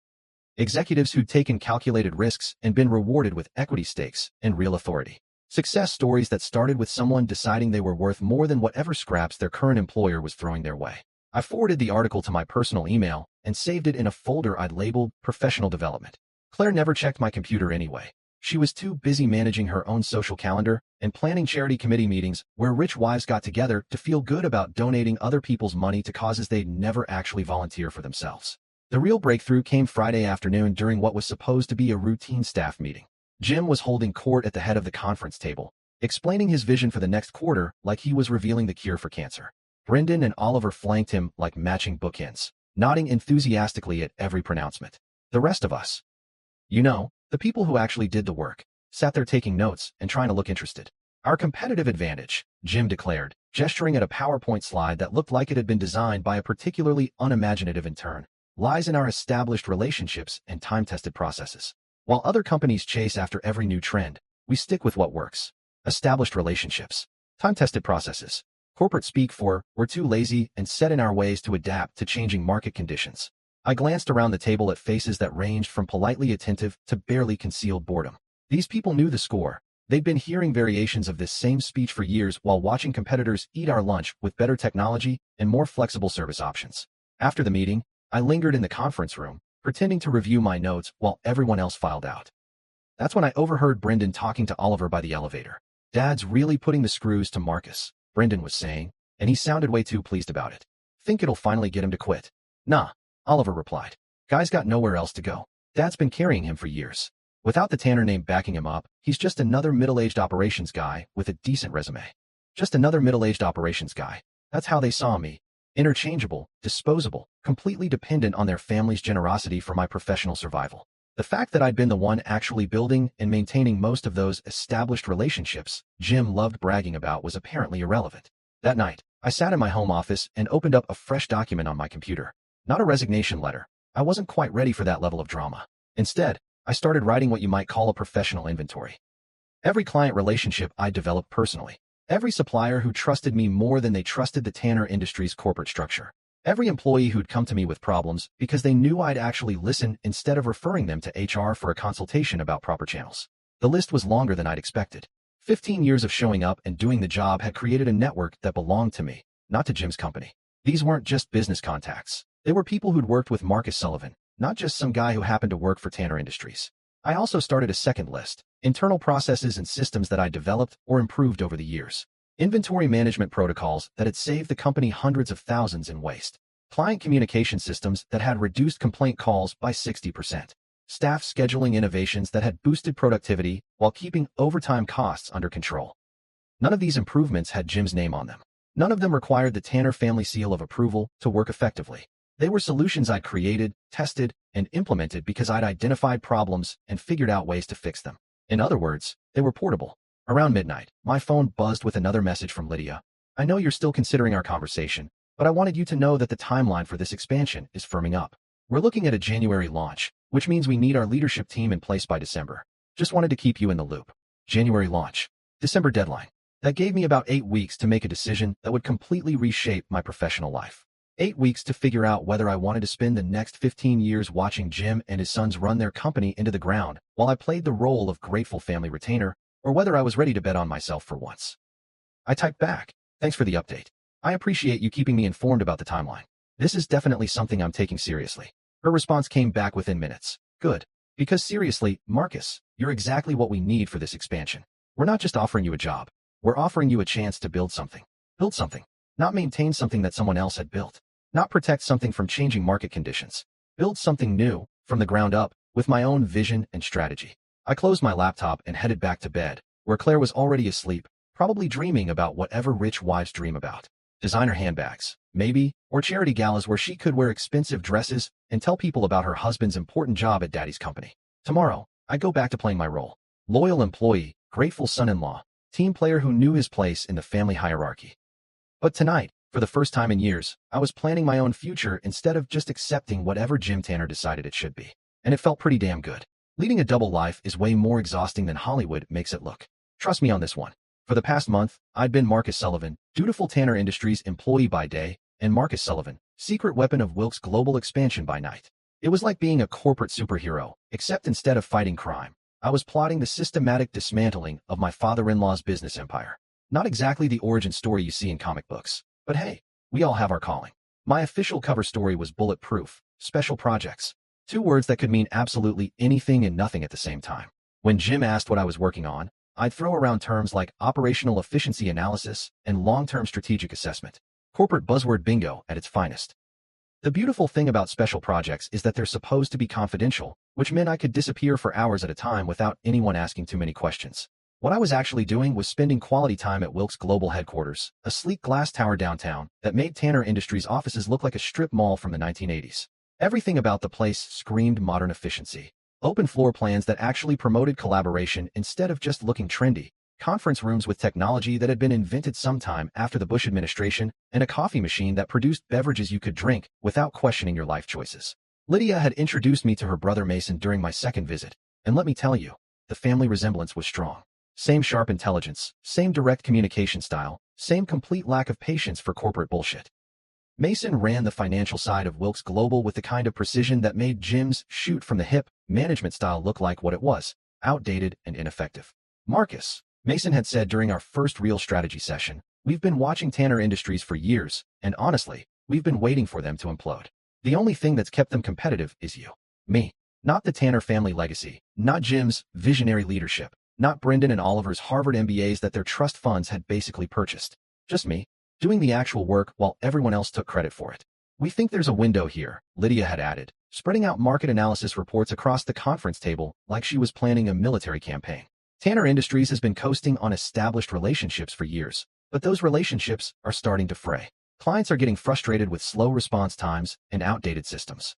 Executives who'd taken calculated risks and been rewarded with equity stakes and real authority. Success stories that started with someone deciding they were worth more than whatever scraps their current employer was throwing their way. I forwarded the article to my personal email and saved it in a folder I'd labeled Professional Development. Claire never checked my computer anyway. She was too busy managing her own social calendar and planning charity committee meetings where rich wives got together to feel good about donating other people's money to causes they'd never actually volunteer for themselves. The real breakthrough came Friday afternoon during what was supposed to be a routine staff meeting. Jim was holding court at the head of the conference table, explaining his vision for the next quarter like he was revealing the cure for cancer. Brendan and Oliver flanked him like matching bookends, nodding enthusiastically at every pronouncement. The rest of us, the people who actually did the work, sat there taking notes and trying to look interested. Our competitive advantage, Jim declared, gesturing at a PowerPoint slide that looked like it had been designed by a particularly unimaginative intern, lies in our established relationships and time-tested processes. While other companies chase after every new trend, we stick with what works. Established relationships, time-tested processes. Corporate speak for, we're too lazy and set in our ways to adapt to changing market conditions. I glanced around the table at faces that ranged from politely attentive to barely concealed boredom. These people knew the score. They'd been hearing variations of this same speech for years while watching competitors eat our lunch with better technology and more flexible service options. After the meeting, I lingered in the conference room, pretending to review my notes while everyone else filed out. That's when I overheard Brendan talking to Oliver by the elevator. "Dad's really putting the screws to Marcus," Brendan was saying, and he sounded way too pleased about it. "Think it'll finally get him to quit?" "Nah," Oliver replied. "Guy's got nowhere else to go. Dad's been carrying him for years. Without the Tanner name backing him up, he's just another middle-aged operations guy with a decent resume. Just another middle-aged operations guy. That's how they saw me. Interchangeable, disposable, completely dependent on their family's generosity for my professional survival." The fact that I'd been the one actually building and maintaining most of those established relationships Jim loved bragging about was apparently irrelevant. That night, I sat in my home office and opened up a fresh document on my computer. Not a resignation letter. I wasn't quite ready for that level of drama. Instead, I started writing what you might call a professional inventory. Every client relationship I developed personally. Every supplier who trusted me more than they trusted the Tanner Industries corporate structure. Every employee who'd come to me with problems because they knew I'd actually listen instead of referring them to HR for a consultation about proper channels. The list was longer than I'd expected. 15 years of showing up and doing the job had created a network that belonged to me, not to Jim's company. These weren't just business contacts. They were people who'd worked with Marcus Sullivan, not just some guy who happened to work for Tanner Industries. I also started a second list, internal processes and systems that I developed or improved over the years. Inventory management protocols that had saved the company hundreds of thousands in waste. Client communication systems that had reduced complaint calls by 60%. Staff scheduling innovations that had boosted productivity while keeping overtime costs under control. None of these improvements had Jim's name on them. None of them required the Tanner family seal of approval to work effectively. They were solutions I'd created, tested, and implemented because I'd identified problems and figured out ways to fix them. In other words, they were portable. Around midnight, my phone buzzed with another message from Lydia. "I know you're still considering our conversation, but I wanted you to know that the timeline for this expansion is firming up. We're looking at a January launch, which means we need our leadership team in place by December. Just wanted to keep you in the loop." January launch. December deadline. That gave me about 8 weeks to make a decision that would completely reshape my professional life. 8 weeks to figure out whether I wanted to spend the next 15 years watching Jim and his sons run their company into the ground while I played the role of grateful family retainer, or whether I was ready to bet on myself for once. I typed back, "Thanks for the update. I appreciate you keeping me informed about the timeline. This is definitely something I'm taking seriously." Her response came back within minutes. "Good. Because seriously, Marcus, you're exactly what we need for this expansion. We're not just offering you a job. We're offering you a chance to build something. Build something. Not maintain something that someone else had built. Not protect something from changing market conditions. Build something new, from the ground up, with my own vision and strategy." I closed my laptop and headed back to bed, where Claire was already asleep, probably dreaming about whatever rich wives dream about. Designer handbags, maybe, or charity galas where she could wear expensive dresses and tell people about her husband's important job at Daddy's company. Tomorrow, I go back to playing my role. Loyal employee, grateful son-in-law, team player who knew his place in the family hierarchy. But tonight, for the first time in years, I was planning my own future instead of just accepting whatever Jim Tanner decided it should be. And it felt pretty damn good. Leading a double life is way more exhausting than Hollywood makes it look. Trust me on this one. For the past month, I'd been Marcus Sullivan, dutiful Tanner Industries employee by day, and Marcus Sullivan, secret weapon of Wilk's global expansion by night. It was like being a corporate superhero, except instead of fighting crime, I was plotting the systematic dismantling of my father-in-law's business empire. Not exactly the origin story you see in comic books, but hey, we all have our calling. My official cover story was bulletproof, special projects. 2 words that could mean absolutely anything and nothing at the same time. When Jim asked what I was working on, I'd throw around terms like operational efficiency analysis and long-term strategic assessment. Corporate buzzword bingo at its finest. The beautiful thing about special projects is that they're supposed to be confidential, which meant I could disappear for hours at a time without anyone asking too many questions. What I was actually doing was spending quality time at Wilkes Global headquarters, a sleek glass tower downtown that made Tanner Industries offices look like a strip mall from the 1980s. Everything about the place screamed modern efficiency. Open floor plans that actually promoted collaboration instead of just looking trendy, conference rooms with technology that had been invented sometime after the Bush administration, and a coffee machine that produced beverages you could drink without questioning your life choices. Lydia had introduced me to her brother Mason during my second visit, and let me tell you, the family resemblance was strong. Same sharp intelligence, same direct communication style, same complete lack of patience for corporate bullshit. Mason ran the financial side of Wilkes Global with the kind of precision that made Jim's shoot-from-the-hip management style look like what it was, outdated and ineffective. Marcus, Mason had said during our first real strategy session, we've been watching Tanner Industries for years, and honestly, we've been waiting for them to implode. The only thing that's kept them competitive is you. Me. Not the Tanner family legacy, not Jim's visionary leadership, not Brendan and Oliver's Harvard MBAs that their trust funds had basically purchased. Just me, doing the actual work while everyone else took credit for it. We think there's a window here, Lydia had added, spreading out market analysis reports across the conference table like she was planning a military campaign. Tanner Industries has been coasting on established relationships for years, but those relationships are starting to fray. Clients are getting frustrated with slow response times and outdated systems.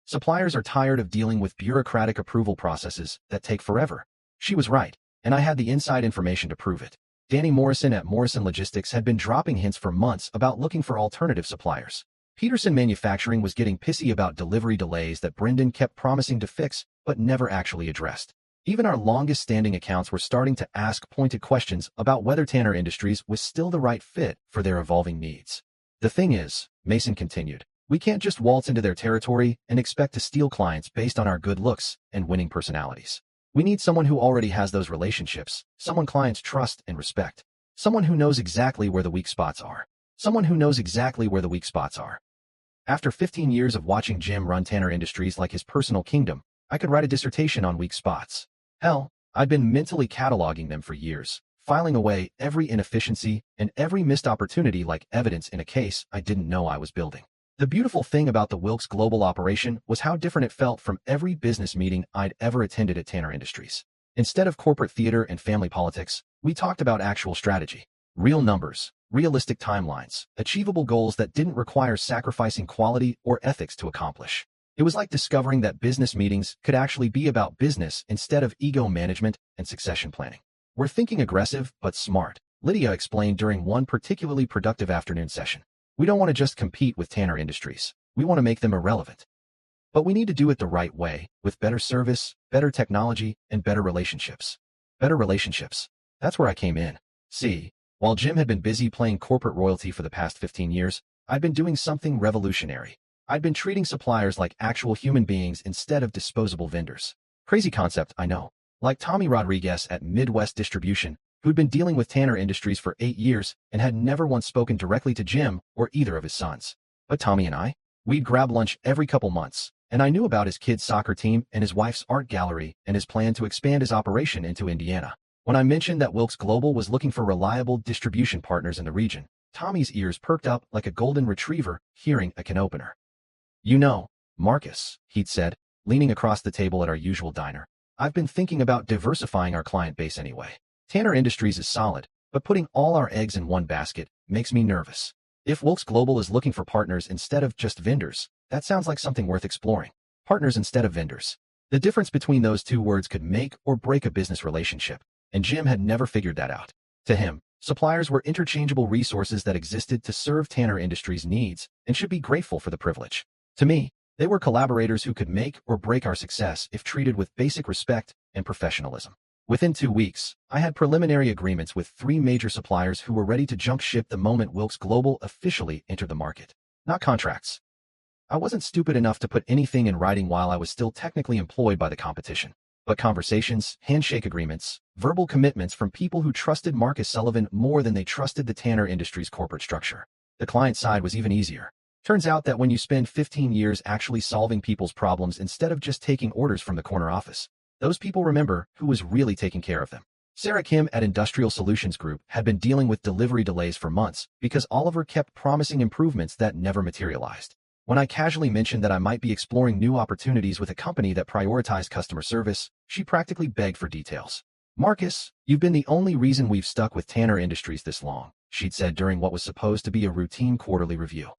Suppliers are tired of dealing with bureaucratic approval processes that take forever. She was right, and I had the inside information to prove it. Danny Morrison at Morrison Logistics had been dropping hints for months about looking for alternative suppliers. Peterson Manufacturing was getting pissy about delivery delays that Brendan kept promising to fix but never actually addressed. Even our longest-standing accounts were starting to ask pointed questions about whether Tanner Industries was still the right fit for their evolving needs. The thing is, Mason continued, we can't just waltz into their territory and expect to steal clients based on our good looks and winning personalities. We need someone who already has those relationships, someone clients trust and respect, someone who knows exactly where the weak spots are. Someone who knows exactly where the weak spots are. After 15 years of watching Jim run Tanner Industries like his personal kingdom, I could write a dissertation on weak spots. Hell, I'd been mentally cataloging them for years, filing away every inefficiency and every missed opportunity like evidence in a case I didn't know I was building. The beautiful thing about the Wilkes Global operation was how different it felt from every business meeting I'd ever attended at Tanner Industries. Instead of corporate theater and family politics, we talked about actual strategy, real numbers, realistic timelines, achievable goals that didn't require sacrificing quality or ethics to accomplish. It was like discovering that business meetings could actually be about business instead of ego management and succession planning. We're thinking aggressive but smart, Lydia explained during one particularly productive afternoon session. We don't want to just compete with Tanner Industries. We want to make them irrelevant. But we need to do it the right way, with better service, better technology, and better relationships. Better relationships. That's where I came in. See, while Jim had been busy playing corporate royalty for the past 15 years, I'd been doing something revolutionary. I'd been treating suppliers like actual human beings instead of disposable vendors. Crazy concept, I know. Like Tommy Rodriguez at Midwest Distribution, who'd been dealing with Tanner Industries for 8 years and had never once spoken directly to Jim or either of his sons. But Tommy and I, we'd grab lunch every couple months, and I knew about his kid's soccer team and his wife's art gallery and his plan to expand his operation into Indiana. When I mentioned that Wilkes Global was looking for reliable distribution partners in the region, Tommy's ears perked up like a golden retriever hearing a can opener. You know, Marcus, he'd said, leaning across the table at our usual diner, I've been thinking about diversifying our client base anyway. Tanner Industries is solid, but putting all our eggs in one basket makes me nervous. If Wilkes Global is looking for partners instead of just vendors, that sounds like something worth exploring. Partners instead of vendors. The difference between those two words could make or break a business relationship, and Jim had never figured that out. To him, suppliers were interchangeable resources that existed to serve Tanner Industries' needs and should be grateful for the privilege. To me, they were collaborators who could make or break our success if treated with basic respect and professionalism. Within 2 weeks, I had preliminary agreements with 3 major suppliers who were ready to jump ship the moment Wilkes Global officially entered the market. Not contracts. I wasn't stupid enough to put anything in writing while I was still technically employed by the competition. But conversations, handshake agreements, verbal commitments from people who trusted Marcus Sullivan more than they trusted the Tanner Industries corporate structure. The client side was even easier. Turns out that when you spend 15 years actually solving people's problems instead of just taking orders from the corner office, those people remember who was really taking care of them. Sarah Kim at Industrial Solutions Group had been dealing with delivery delays for months because Oliver kept promising improvements that never materialized. When I casually mentioned that I might be exploring new opportunities with a company that prioritized customer service, she practically begged for details. Marcus, you've been the only reason we've stuck with Tanner Industries this long, she'd said during what was supposed to be a routine quarterly review.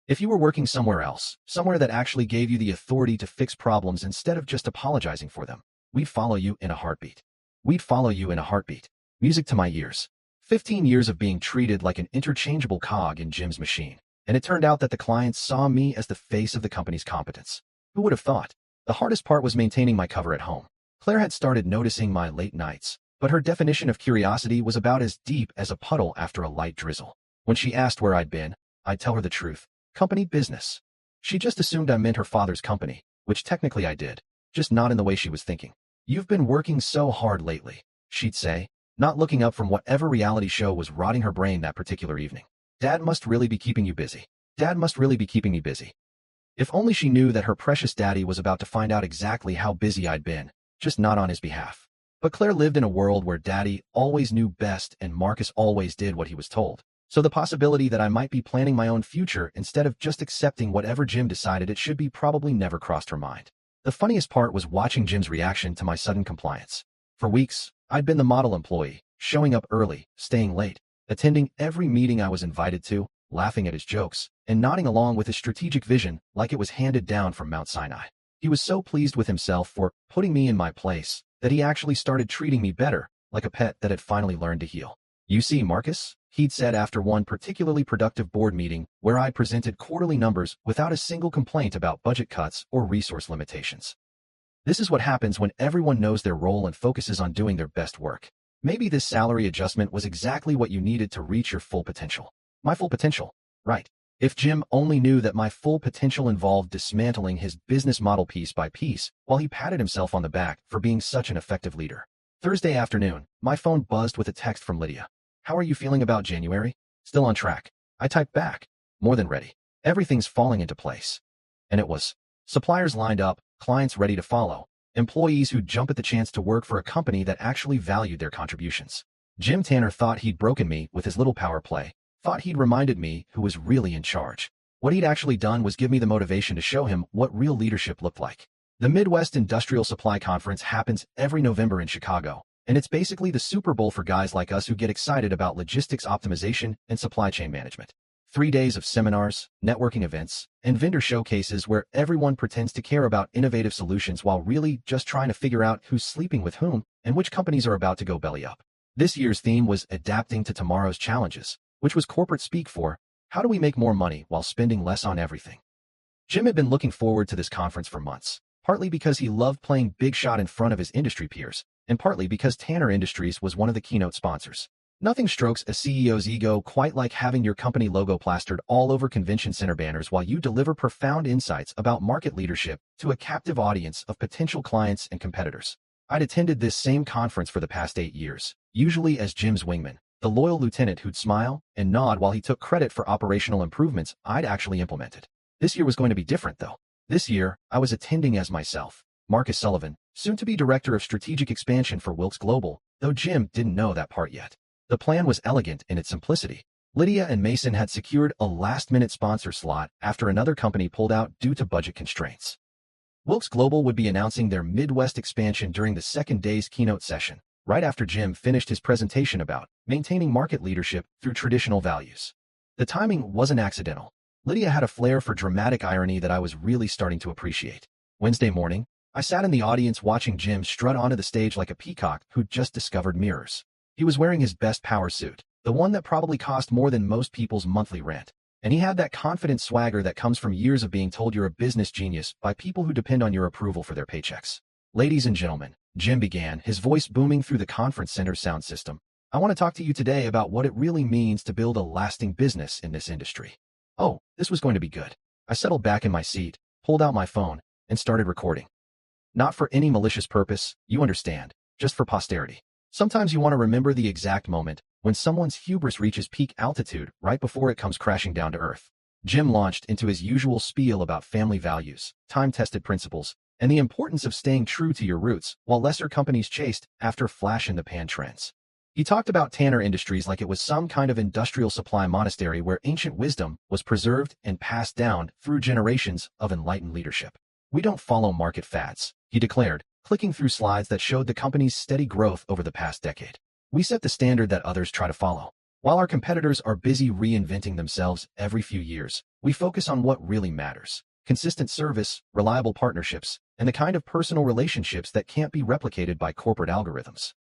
If you were working somewhere else, somewhere that actually gave you the authority to fix problems instead of just apologizing for them, we'd follow you in a heartbeat. We'd follow you in a heartbeat. Music to my ears. 15 years of being treated like an interchangeable cog in Jim's machine. And it turned out that the clients saw me as the face of the company's competence. Who would have thought? The hardest part was maintaining my cover at home. Claire had started noticing my late nights, but her definition of curiosity was about as deep as a puddle after a light drizzle. When she asked where I'd been, I'd tell her the truth. Company business. She just assumed I meant her father's company, which technically I did, just not in the way she was thinking. You've been working so hard lately, she'd say, not looking up from whatever reality show was rotting her brain that particular evening. Dad must really be keeping you busy. Dad must really be keeping me busy. If only she knew that her precious daddy was about to find out exactly how busy I'd been, just not on his behalf. But Claire lived in a world where daddy always knew best and Marcus always did what he was told. So the possibility that I might be planning my own future instead of just accepting whatever Jim decided it should be probably never crossed her mind. The funniest part was watching Jim's reaction to my sudden compliance. For weeks, I'd been the model employee, showing up early, staying late, attending every meeting I was invited to, laughing at his jokes, and nodding along with his strategic vision like it was handed down from Mount Sinai. He was so pleased with himself for putting me in my place that he actually started treating me better, like a pet that had finally learned to heel. You see, Marcus, he'd said after one particularly productive board meeting where I presented quarterly numbers without a single complaint about budget cuts or resource limitations. This is what happens when everyone knows their role and focuses on doing their best work. Maybe this salary adjustment was exactly what you needed to reach your full potential. My full potential, right? If Jim only knew that my full potential involved dismantling his business model piece by piece while he patted himself on the back for being such an effective leader. Thursday afternoon, my phone buzzed with a text from Lydia. How are you feeling about January? Still on track. I typed back. More than ready. Everything's falling into place. And it was. Suppliers lined up, clients ready to follow, employees who'd jump at the chance to work for a company that actually valued their contributions. Jim Tanner thought he'd broken me with his little power play, thought he'd reminded me who was really in charge. What he'd actually done was give me the motivation to show him what real leadership looked like. The Midwest Industrial Supply Conference happens every November in Chicago, and it's basically the Super Bowl for guys like us who get excited about logistics optimization and supply chain management. 3 days of seminars, networking events, and vendor showcases where everyone pretends to care about innovative solutions while really just trying to figure out who's sleeping with whom and which companies are about to go belly up. This year's theme was adapting to tomorrow's challenges, which was corporate speak for how do we make more money while spending less on everything. Jim had been looking forward to this conference for months, partly because he loved playing big shot in front of his industry peers, and partly because Tanner Industries was one of the keynote sponsors. Nothing strokes a CEO's ego quite like having your company logo plastered all over convention center banners while you deliver profound insights about market leadership to a captive audience of potential clients and competitors. I'd attended this same conference for the past 8 years, usually as Jim's wingman, the loyal lieutenant who'd smile and nod while he took credit for operational improvements I'd actually implemented. This year was going to be different, though. This year, I was attending as myself, Marcus Sullivan, soon-to-be Director of Strategic Expansion for Wilkes Global, though Jim didn't know that part yet. The plan was elegant in its simplicity. Lydia and Mason had secured a last-minute sponsor slot after another company pulled out due to budget constraints. Wilkes Global would be announcing their Midwest expansion during the second day's keynote session, right after Jim finished his presentation about maintaining market leadership through traditional values. The timing wasn't accidental. Lydia had a flair for dramatic irony that I was really starting to appreciate. Wednesday morning, I sat in the audience watching Jim strut onto the stage like a peacock who'd just discovered mirrors. He was wearing his best power suit, the one that probably cost more than most people's monthly rent. And he had that confident swagger that comes from years of being told you're a business genius by people who depend on your approval for their paychecks. Ladies and gentlemen, Jim began, his voice booming through the conference center sound system. I want to talk to you today about what it really means to build a lasting business in this industry. Oh, this was going to be good. I settled back in my seat, pulled out my phone, and started recording. Not for any malicious purpose, you understand, just for posterity. Sometimes you want to remember the exact moment when someone's hubris reaches peak altitude right before it comes crashing down to earth. Jim launched into his usual spiel about family values, time-tested principles, and the importance of staying true to your roots while lesser companies chased after flash-in-the-pan trends. He talked about Tanner Industries like it was some kind of industrial supply monastery where ancient wisdom was preserved and passed down through generations of enlightened leadership. We don't follow market fads, he declared, clicking through slides that showed the company's steady growth over the past decade. We set the standard that others try to follow. While our competitors are busy reinventing themselves every few years, we focus on what really matters: consistent service, reliable partnerships, and the kind of personal relationships that can't be replicated by corporate algorithms.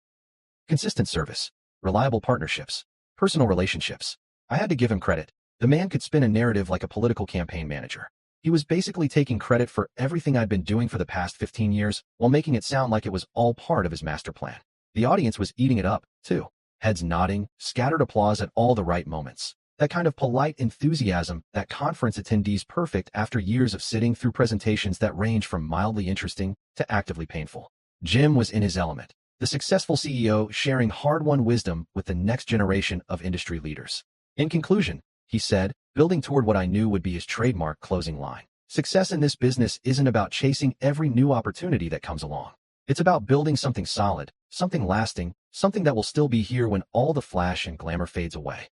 Consistent service, reliable partnerships, personal relationships. I had to give him credit. The man could spin a narrative like a political campaign manager. He was basically taking credit for everything I'd been doing for the past 15 years while making it sound like it was all part of his master plan. The audience was eating it up, too. Heads nodding, scattered applause at all the right moments. That kind of polite enthusiasm that conference attendees perfect after years of sitting through presentations that range from mildly interesting to actively painful. Jim was in his element, the successful CEO sharing hard-won wisdom with the next generation of industry leaders. In conclusion, he said, building toward what I knew would be his trademark closing line: success in this business isn't about chasing every new opportunity that comes along. It's about building something solid, something lasting, something that will still be here when all the flash and glamour fades away.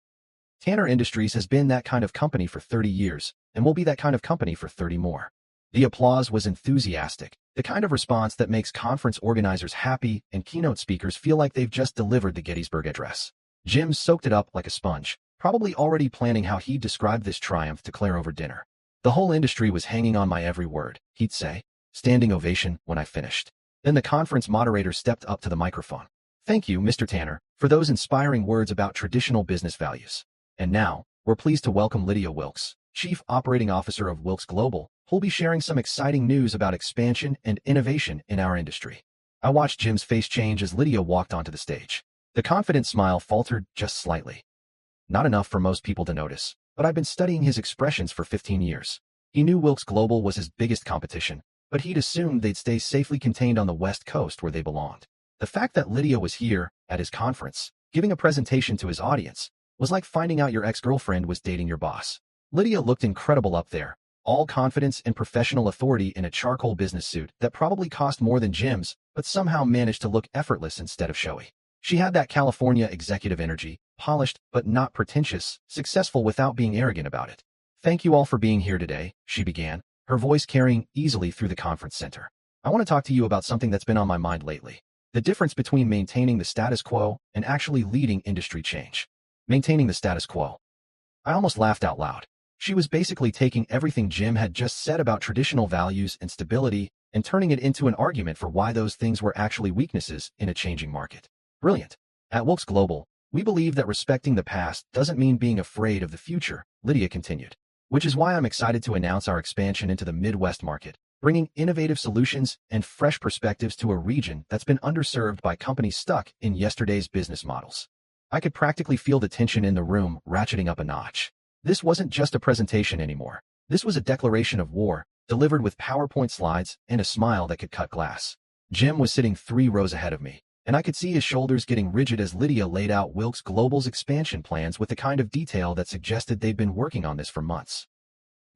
Tanner Industries has been that kind of company for 30 years, and will be that kind of company for 30 more. The applause was enthusiastic, the kind of response that makes conference organizers happy and keynote speakers feel like they've just delivered the Gettysburg Address. Jim soaked it up like a sponge, probably already planning how he'd describe this triumph to Claire over dinner. The whole industry was hanging on my every word, he'd say. Standing ovation when I finished. Then the conference moderator stepped up to the microphone. Thank you, Mr. Tanner, for those inspiring words about traditional business values. And now, we're pleased to welcome Lydia Wilkes, Chief Operating Officer of Wilkes Global, who'll be sharing some exciting news about expansion and innovation in our industry. I watched Jim's face change as Lydia walked onto the stage. The confident smile faltered just slightly. Not enough for most people to notice, but I'd been studying his expressions for 15 years. He knew Wilkes Global was his biggest competition, but he'd assumed they'd stay safely contained on the West Coast where they belonged. The fact that Lydia was here, at his conference, giving a presentation to his audience, was like finding out your ex-girlfriend was dating your boss. Lydia looked incredible up there, all confidence and professional authority in a charcoal business suit that probably cost more than Jim's, but somehow managed to look effortless instead of showy. She had that California executive energy, polished but not pretentious, successful without being arrogant about it. Thank you all for being here today, she began, her voice carrying easily through the conference center. I want to talk to you about something that's been on my mind lately. The difference between maintaining the status quo and actually leading industry change. Maintaining the status quo. I almost laughed out loud. She was basically taking everything Jim had just said about traditional values and stability and turning it into an argument for why those things were actually weaknesses in a changing market. Brilliant. At Wilkes Global, we believe that respecting the past doesn't mean being afraid of the future, Lydia continued. Which is why I'm excited to announce our expansion into the Midwest market, bringing innovative solutions and fresh perspectives to a region that's been underserved by companies stuck in yesterday's business models. I could practically feel the tension in the room ratcheting up a notch. This wasn't just a presentation anymore. This was a declaration of war, delivered with PowerPoint slides and a smile that could cut glass. Jim was sitting 3 rows ahead of me, and I could see his shoulders getting rigid as Lydia laid out Wilkes Global's expansion plans with the kind of detail that suggested they'd been working on this for months.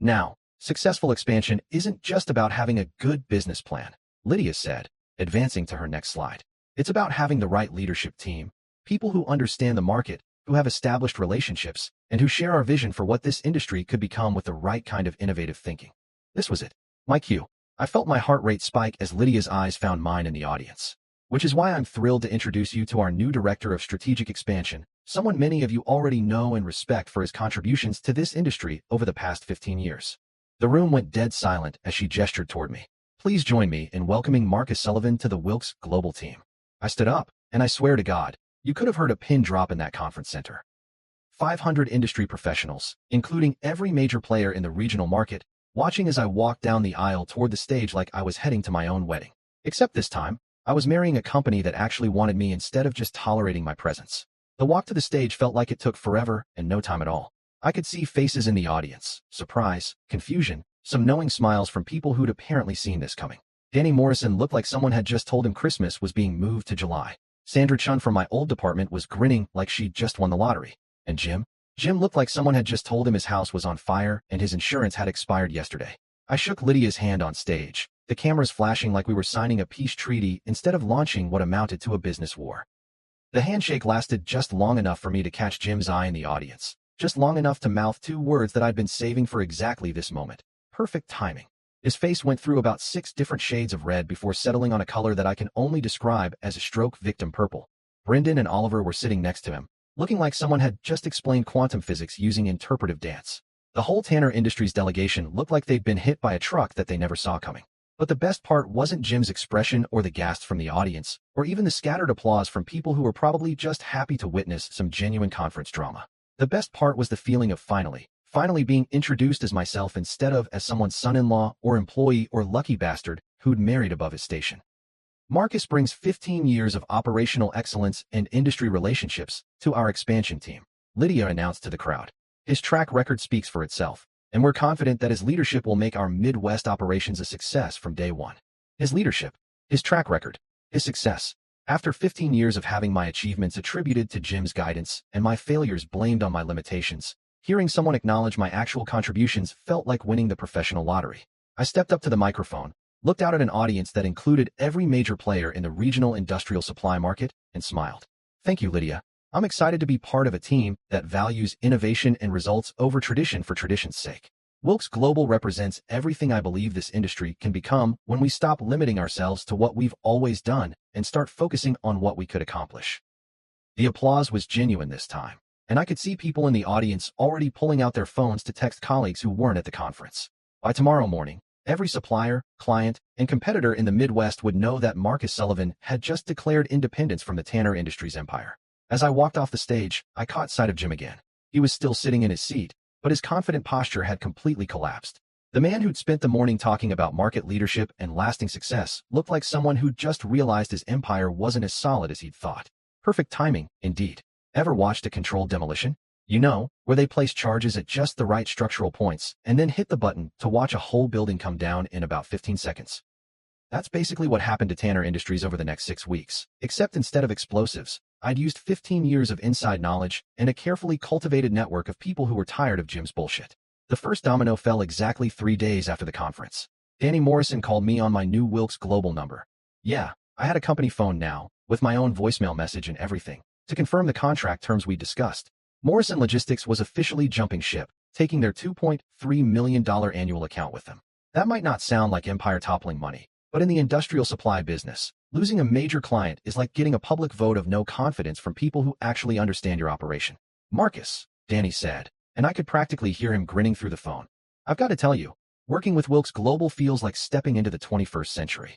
Now, successful expansion isn't just about having a good business plan, Lydia said, advancing to her next slide. It's about having the right leadership team, people who understand the market, who have established relationships, and who share our vision for what this industry could become with the right kind of innovative thinking. This was it. My cue. I felt my heart rate spike as Lydia's eyes found mine in the audience. Which is why I'm thrilled to introduce you to our new Director of Strategic Expansion, someone many of you already know and respect for his contributions to this industry over the past 15 years. The room went dead silent as she gestured toward me. Please join me in welcoming Marcus Sullivan to the Wilkes Global team. I stood up, and I swear to God, you could have heard a pin drop in that conference center. 500 industry professionals, including every major player in the regional market, watching as I walked down the aisle toward the stage like I was heading to my own wedding. Except this time, I was marrying a company that actually wanted me instead of just tolerating my presence. The walk to the stage felt like it took forever and no time at all. I could see faces in the audience, surprise, confusion, some knowing smiles from people who'd apparently seen this coming. Danny Morrison looked like someone had just told him Christmas was being moved to July. Sandra Chun from my old department was grinning like she'd just won the lottery. And Jim looked like someone had just told him his house was on fire and his insurance had expired yesterday. I shook Lydia's hand on stage, the cameras flashing like we were signing a peace treaty instead of launching what amounted to a business war. The handshake lasted just long enough for me to catch Jim's eye in the audience, just long enough to mouth two words that I'd been saving for exactly this moment. Perfect timing. His face went through about 6 different shades of red before settling on a color that I can only describe as a stroke victim purple. Brendan and Oliver were sitting next to him, looking like someone had just explained quantum physics using interpretive dance. The whole Tanner Industries delegation looked like they'd been hit by a truck that they never saw coming. But the best part wasn't Jim's expression or the gasps from the audience, or even the scattered applause from people who were probably just happy to witness some genuine conference drama. The best part was the feeling of finally being introduced as myself instead of as someone's son-in-law or employee or lucky bastard who'd married above his station. Marcus brings 15 years of operational excellence and industry relationships to our expansion team, Lydia announced to the crowd. His track record speaks for itself, and we're confident that his leadership will make our Midwest operations a success from day one. His leadership, his track record, his success. After 15 years of having my achievements attributed to Jim's guidance and my failures blamed on my limitations, hearing someone acknowledge my actual contributions felt like winning the professional lottery. I stepped up to the microphone, looked out at an audience that included every major player in the regional industrial supply market, and smiled. Thank you, Lydia. I'm excited to be part of a team that values innovation and results over tradition for tradition's sake. Wilks Global represents everything I believe this industry can become when we stop limiting ourselves to what we've always done and start focusing on what we could accomplish. The applause was genuine this time, and I could see people in the audience already pulling out their phones to text colleagues who weren't at the conference. By tomorrow morning, every supplier, client, and competitor in the Midwest would know that Marcus Sullivan had just declared independence from the Tanner Industries empire. As I walked off the stage, I caught sight of Jim again. He was still sitting in his seat, but his confident posture had completely collapsed. The man who'd spent the morning talking about market leadership and lasting success looked like someone who'd just realized his empire wasn't as solid as he'd thought. Perfect timing, indeed. Ever watched a controlled demolition? You know, where they place charges at just the right structural points and then hit the button to watch a whole building come down in about 15 seconds. That's basically what happened to Tanner Industries over the next 6 weeks, except instead of explosives, I'd used 15 years of inside knowledge and a carefully cultivated network of people who were tired of Jim's bullshit. The first domino fell exactly 3 days after the conference. Danny Morrison called me on my new Wilks Global number. Yeah, I had a company phone now, with my own voicemail message and everything, to confirm the contract terms we discussed. Morrison Logistics was officially jumping ship, taking their $2.3 million annual account with them. That might not sound like empire-toppling money, but in the industrial supply business, losing a major client is like getting a public vote of no confidence from people who actually understand your operation. Marcus, Danny said, and I could practically hear him grinning through the phone. I've got to tell you, working with Wilks Global feels like stepping into the 21st century.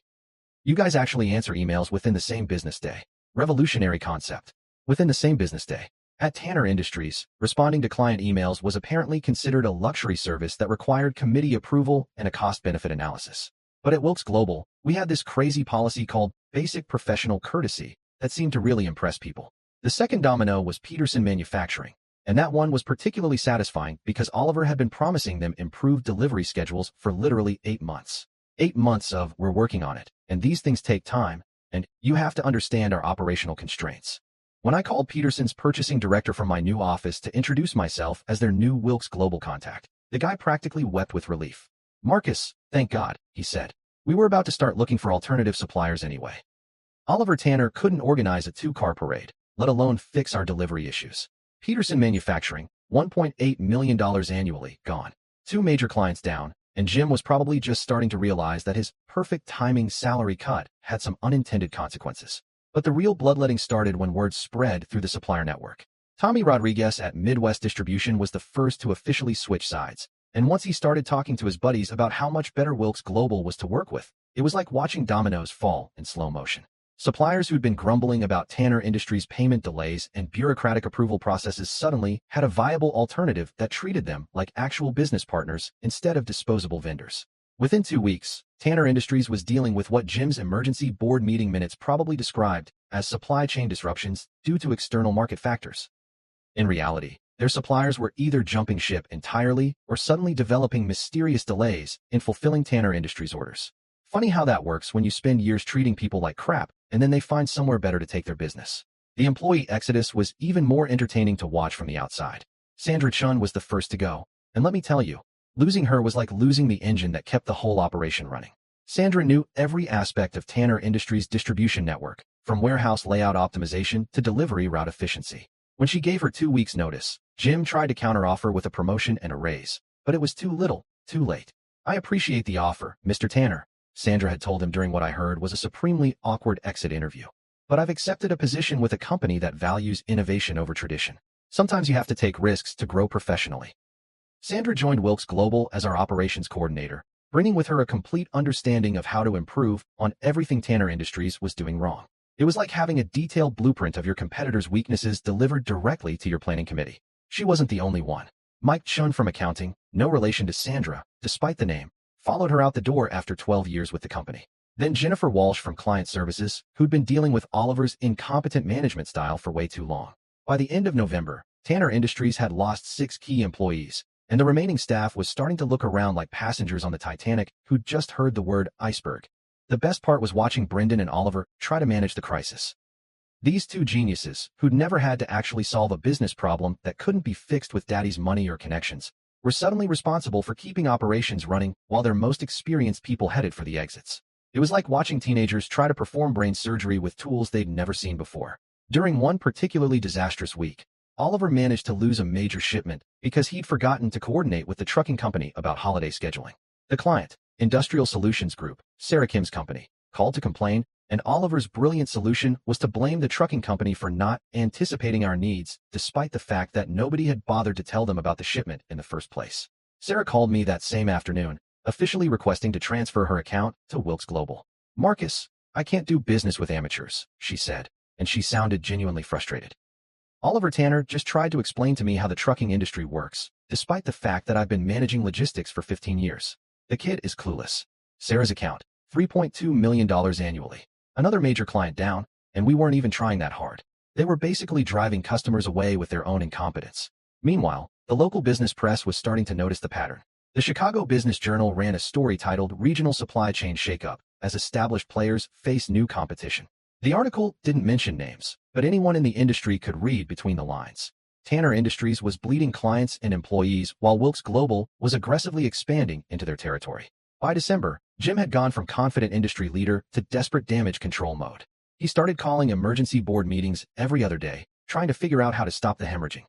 You guys actually answer emails within the same business day. Revolutionary concept. Within the same business day. At Tanner Industries, responding to client emails was apparently considered a luxury service that required committee approval and a cost-benefit analysis. But at Wilks Global, we had this crazy policy called basic professional courtesy that seemed to really impress people. The second domino was Peterson Manufacturing, and that one was particularly satisfying because Oliver had been promising them improved delivery schedules for literally 8 months. 8 months of, we're working on it, and these things take time, and you have to understand our operational constraints. When I called Peterson's purchasing director from my new office to introduce myself as their new Wilks Global contact, the guy practically wept with relief. Marcus, thank God, he said. We were about to start looking for alternative suppliers anyway. Oliver Tanner couldn't organize a 2-car parade, let alone fix our delivery issues. Peterson Manufacturing, $1.8 million annually, gone. 2 major clients down, and Jim was probably just starting to realize that his perfect timing salary cut had some unintended consequences. But the real bloodletting started when word spread through the supplier network. Tommy Rodriguez at Midwest Distribution was the first to officially switch sides, and once he started talking to his buddies about how much better Wilks Global was to work with, it was like watching dominoes fall in slow motion. Suppliers who'd been grumbling about Tanner Industries' payment delays and bureaucratic approval processes suddenly had a viable alternative that treated them like actual business partners instead of disposable vendors. Within 2 weeks, Tanner Industries was dealing with what Jim's emergency board meeting minutes probably described as supply chain disruptions due to external market factors. In reality, their suppliers were either jumping ship entirely or suddenly developing mysterious delays in fulfilling Tanner Industries' orders. Funny how that works when you spend years treating people like crap and then they find somewhere better to take their business. The employee exodus was even more entertaining to watch from the outside. Sandra Chun was the first to go, and let me tell you, losing her was like losing the engine that kept the whole operation running. Sandra knew every aspect of Tanner Industries' distribution network, from warehouse layout optimization to delivery route efficiency. When she gave her 2 weeks' notice, Jim tried to counteroffer with a promotion and a raise, but it was too little, too late. "I appreciate the offer, Mr. Tanner," Sandra had told him during what I heard was a supremely awkward exit interview. "But I've accepted a position with a company that values innovation over tradition. Sometimes you have to take risks to grow professionally." Sandra joined Wilkes Global as our operations coordinator, bringing with her a complete understanding of how to improve on everything Tanner Industries was doing wrong. It was like having a detailed blueprint of your competitors' weaknesses delivered directly to your planning committee. She wasn't the only one. Mike Chun from accounting, no relation to Sandra, despite the name, followed her out the door after 12 years with the company. Then Jennifer Walsh from client services, who'd been dealing with Oliver's incompetent management style for way too long. By the end of November, Tanner Industries had lost 6 key employees, and the remaining staff was starting to look around like passengers on the Titanic who'd just heard the word iceberg. The best part was watching Brendan and Oliver try to manage the crisis. These two geniuses, who'd never had to actually solve a business problem that couldn't be fixed with daddy's money or connections, were suddenly responsible for keeping operations running while their most experienced people headed for the exits. It was like watching teenagers try to perform brain surgery with tools they'd never seen before. During one particularly disastrous week, Oliver managed to lose a major shipment because he'd forgotten to coordinate with the trucking company about holiday scheduling. The client, Industrial Solutions Group, Sarah Kim's company, called to complain, and Oliver's brilliant solution was to blame the trucking company for not anticipating our needs, despite the fact that nobody had bothered to tell them about the shipment in the first place. Sarah called me that same afternoon, officially requesting to transfer her account to Wilkes Global. "Marcus, I can't do business with amateurs," she said, and she sounded genuinely frustrated. "Oliver Tanner just tried to explain to me how the trucking industry works, despite the fact that I've been managing logistics for 15 years. The kid is clueless." Sarah's account, $3.2 million annually. Another major client down, and we weren't even trying that hard. They were basically driving customers away with their own incompetence. Meanwhile, the local business press was starting to notice the pattern. The Chicago Business Journal ran a story titled "Regional Supply Chain Shakeup as Established Players Face New Competition." The article didn't mention names, but anyone in the industry could read between the lines. Tanner Industries was bleeding clients and employees while Wilkes Global was aggressively expanding into their territory. By December, Jim had gone from confident industry leader to desperate damage control mode. He started calling emergency board meetings every other day, trying to figure out how to stop the hemorrhaging.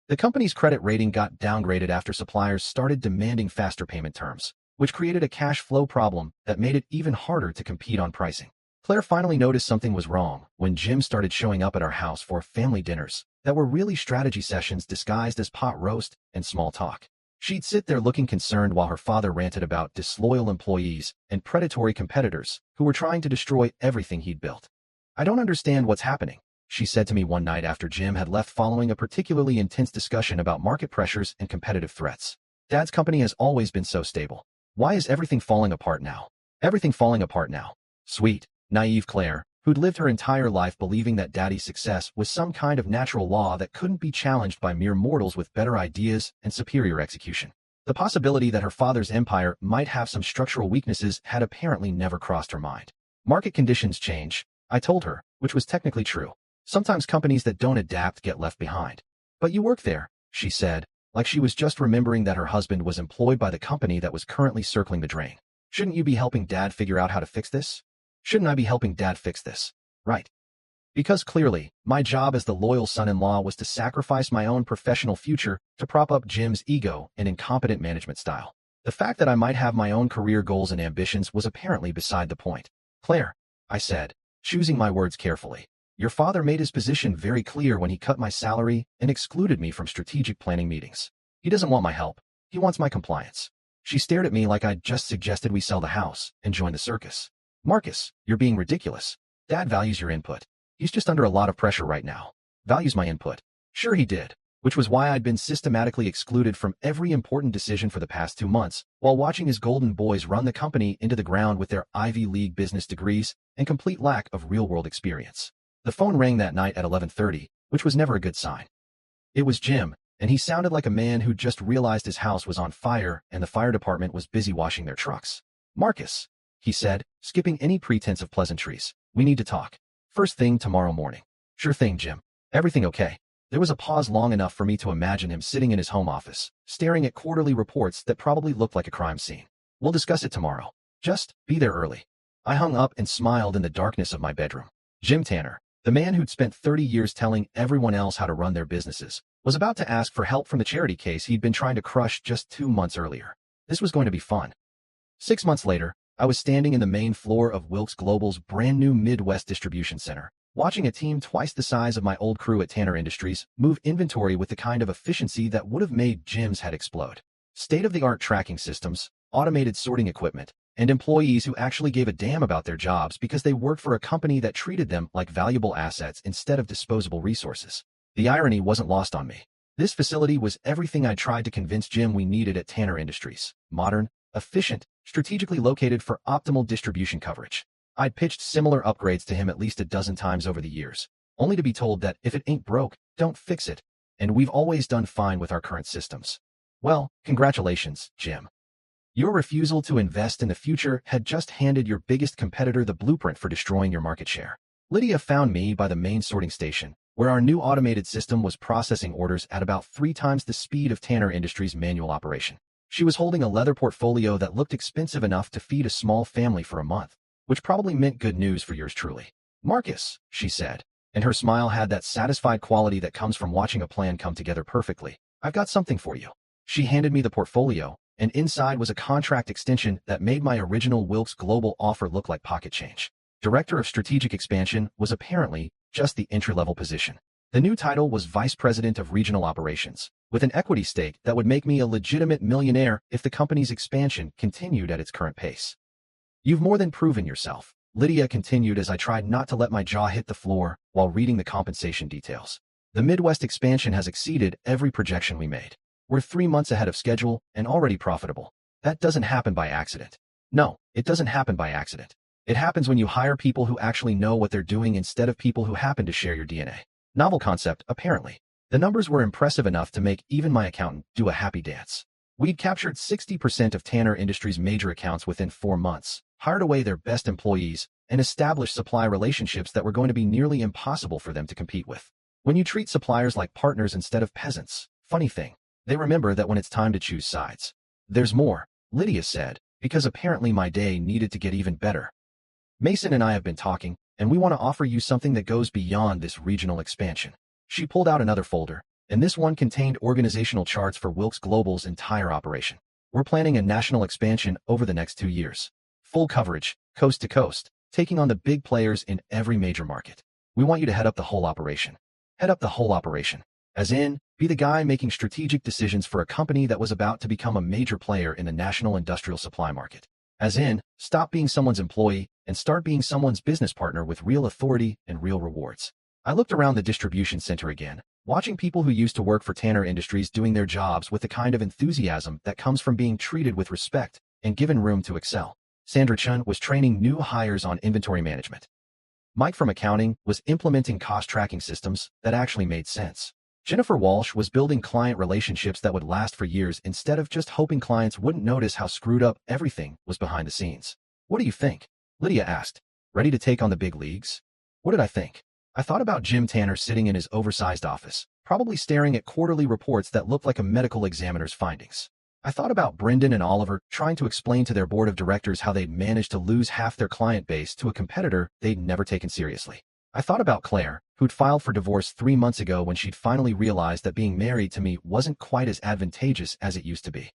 The company's credit rating got downgraded after suppliers started demanding faster payment terms, which created a cash flow problem that made it even harder to compete on pricing. Claire finally noticed something was wrong when Jim started showing up at our house for family dinners that were really strategy sessions disguised as pot roast and small talk. She'd sit there looking concerned while her father ranted about disloyal employees and predatory competitors who were trying to destroy everything he'd built. "I don't understand what's happening," she said to me one night after Jim had left following a particularly intense discussion about market pressures and competitive threats. "Dad's company has always been so stable. Why is everything falling apart now? Everything falling apart now." Sweet, naive Claire, who'd lived her entire life believing that Daddy's success was some kind of natural law that couldn't be challenged by mere mortals with better ideas and superior execution. The possibility that her father's empire might have some structural weaknesses had apparently never crossed her mind. "Market conditions change," I told her, which was technically true. "Sometimes companies that don't adapt get left behind." "But you work there," she said, like she was just remembering that her husband was employed by the company that was currently circling the drain. "Shouldn't you be helping Dad figure out how to fix this? Shouldn't I be helping Dad fix this? Right?" Because clearly, my job as the loyal son-in-law was to sacrifice my own professional future to prop up Jim's ego and incompetent management style. The fact that I might have my own career goals and ambitions was apparently beside the point. "Claire," I said, choosing my words carefully, "your father made his position very clear when he cut my salary and excluded me from strategic planning meetings. He doesn't want my help. He wants my compliance." She stared at me like I'd just suggested we sell the house and join the circus. "Marcus, you're being ridiculous. Dad values your input. He's just under a lot of pressure right now." "Values my input?" Sure he did, which was why I'd been systematically excluded from every important decision for the past 2 months, while watching his golden boys run the company into the ground with their Ivy League business degrees and complete lack of real-world experience. The phone rang that night at 11:30, which was never a good sign. It was Jim, and he sounded like a man who just realized his house was on fire and the fire department was busy washing their trucks. "Marcus," he said, skipping any pretense of pleasantries, "we need to talk. First thing tomorrow morning." "Sure thing, Jim. Everything okay?" There was a pause long enough for me to imagine him sitting in his home office, staring at quarterly reports that probably looked like a crime scene. "We'll discuss it tomorrow." Just be there early. I hung up and smiled in the darkness of my bedroom. Jim Tanner, the man who'd spent 30 years telling everyone else how to run their businesses, was about to ask for help from the charity case he'd been trying to crush just 2 months earlier. This was going to be fun. 6 months later, I was standing in the main floor of Wilkes Global's brand new Midwest distribution center, watching a team twice the size of my old crew at Tanner Industries move inventory with the kind of efficiency that would have made Jim's head explode. State-of-the-art tracking systems, automated sorting equipment, and employees who actually gave a damn about their jobs because they worked for a company that treated them like valuable assets instead of disposable resources. The irony wasn't lost on me. This facility was everything I tried to convince Jim we needed at Tanner Industries: modern, efficient, strategically located for optimal distribution coverage. I'd pitched similar upgrades to him at least a dozen times over the years, only to be told that if it ain't broke, don't fix it, and we've always done fine with our current systems. Well, congratulations, Jim. Your refusal to invest in the future had just handed your biggest competitor the blueprint for destroying your market share. Lydia found me by the main sorting station, where our new automated system was processing orders at about 3 times the speed of Tanner Industries' manual operation. She was holding a leather portfolio that looked expensive enough to feed a small family for a month, which probably meant good news for yours truly. "Marcus," she said, and her smile had that satisfied quality that comes from watching a plan come together perfectly. "I've got something for you." She handed me the portfolio, and inside was a contract extension that made my original Wilkes Global offer look like pocket change. Director of Strategic Expansion was apparently just the entry-level position. The new title was Vice President of Regional Operations, with an equity stake that would make me a legitimate millionaire if the company's expansion continued at its current pace. "You've more than proven yourself," Lydia continued as I tried not to let my jaw hit the floor while reading the compensation details. "The Midwest expansion has exceeded every projection we made. We're 3 months ahead of schedule and already profitable. That doesn't happen by accident. No, it doesn't happen by accident. It happens when you hire people who actually know what they're doing instead of people who happen to share your DNA." Novel concept, apparently. The numbers were impressive enough to make even my accountant do a happy dance. We'd captured 60% of Tanner Industries' major accounts within 4 months, hired away their best employees, and established supply relationships that were going to be nearly impossible for them to compete with. When you treat suppliers like partners instead of peasants, funny thing, they remember that when it's time to choose sides. "There's more," Lydia said, because apparently my day needed to get even better. "Mason and I have been talking, and we want to offer you something that goes beyond this regional expansion." She pulled out another folder, and this one contained organizational charts for Wilkes Global's entire operation. "We're planning a national expansion over the next 2 years. Full coverage, coast to coast, taking on the big players in every major market. We want you to head up the whole operation." Head up the whole operation. As in, be the guy making strategic decisions for a company that was about to become a major player in the national industrial supply market. As in, stop being someone's employee and start being someone's business partner with real authority and real rewards. I looked around the distribution center again, watching people who used to work for Tanner Industries doing their jobs with the kind of enthusiasm that comes from being treated with respect and given room to excel. Sandra Chun was training new hires on inventory management. Mike from accounting was implementing cost tracking systems that actually made sense. Jennifer Walsh was building client relationships that would last for years instead of just hoping clients wouldn't notice how screwed up everything was behind the scenes. "What do you think?" Lydia asked. "Ready to take on the big leagues?" What did I think? I thought about Jim Tanner sitting in his oversized office, probably staring at quarterly reports that looked like a medical examiner's findings. I thought about Brendan and Oliver trying to explain to their board of directors how they'd managed to lose half their client base to a competitor they'd never taken seriously. I thought about Claire, who'd filed for divorce 3 months ago when she'd finally realized that being married to me wasn't quite as advantageous as it used to be.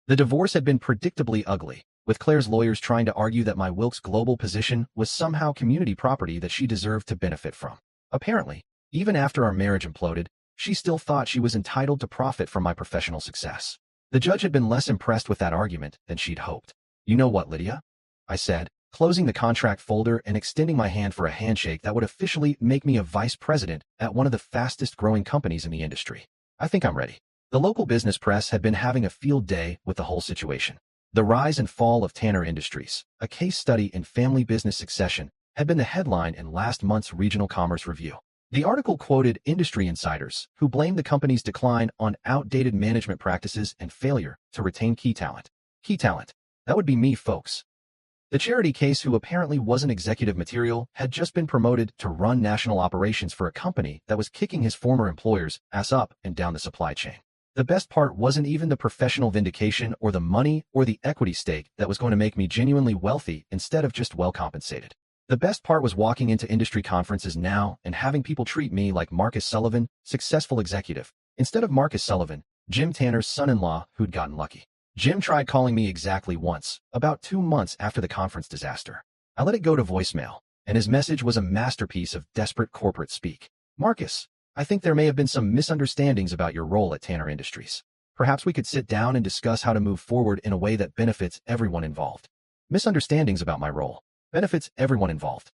The divorce had been predictably ugly, with Claire's lawyers trying to argue that my Wilkes Global position was somehow community property that she deserved to benefit from. Apparently, even after our marriage imploded, she still thought she was entitled to profit from my professional success. The judge had been less impressed with that argument than she'd hoped. "You know what, Lydia?" I said, closing the contract folder and extending my hand for a handshake that would officially make me a vice president at one of the fastest growing companies in the industry. "I think I'm ready." The local business press had been having a field day with the whole situation. The rise and fall of Tanner Industries, a case study in family business succession, had been the headline in last month's Regional Commerce Review. The article quoted industry insiders who blamed the company's decline on outdated management practices and failure to retain key talent. Key talent. That would be me, folks. The charity case, who apparently wasn't executive material, had just been promoted to run national operations for a company that was kicking his former employer's ass up and down the supply chain. The best part wasn't even the professional vindication or the money or the equity stake that was going to make me genuinely wealthy instead of just well compensated. The best part was walking into industry conferences now and having people treat me like Marcus Sullivan, successful executive, instead of Marcus Sullivan, Jim Tanner's son-in-law who'd gotten lucky. Jim tried calling me exactly once, about 2 months after the conference disaster. I let it go to voicemail, and his message was a masterpiece of desperate corporate speak. Marcus, I think there may have been some misunderstandings about your role at Tanner Industries. Perhaps we could sit down and discuss how to move forward in a way that benefits everyone involved. Misunderstandings about my role. Benefits everyone involved.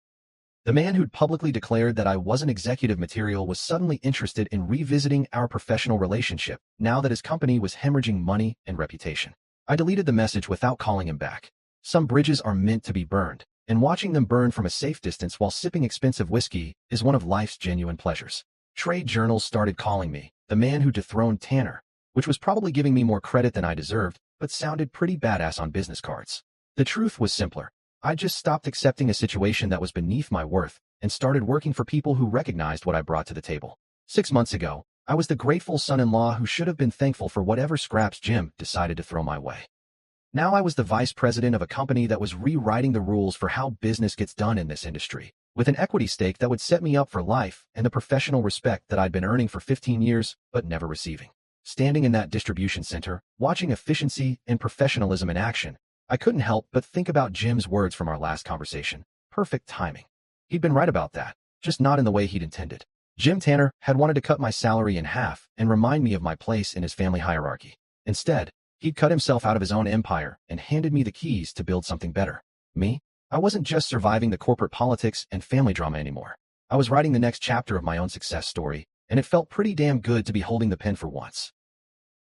The man who'd publicly declared that I wasn't executive material was suddenly interested in revisiting our professional relationship now that his company was hemorrhaging money and reputation. I deleted the message without calling him back. Some bridges are meant to be burned, and watching them burn from a safe distance while sipping expensive whiskey is one of life's genuine pleasures. Trade journals started calling me the man who dethroned Tanner, which was probably giving me more credit than I deserved, but sounded pretty badass on business cards. The truth was simpler. I just stopped accepting a situation that was beneath my worth and started working for people who recognized what I brought to the table. 6 months ago, I was the grateful son-in-law who should have been thankful for whatever scraps Jim decided to throw my way. Now I was the vice president of a company that was rewriting the rules for how business gets done in this industry, with an equity stake that would set me up for life and the professional respect that I'd been earning for 15 years but never receiving. Standing in that distribution center, watching efficiency and professionalism in action, I couldn't help but think about Jim's words from our last conversation. Perfect timing. He'd been right about that, just not in the way he'd intended. Jim Tanner had wanted to cut my salary in half and remind me of my place in his family hierarchy. Instead, he'd cut himself out of his own empire and handed me the keys to build something better. Me? I wasn't just surviving the corporate politics and family drama anymore. I was writing the next chapter of my own success story, and it felt pretty damn good to be holding the pen for once.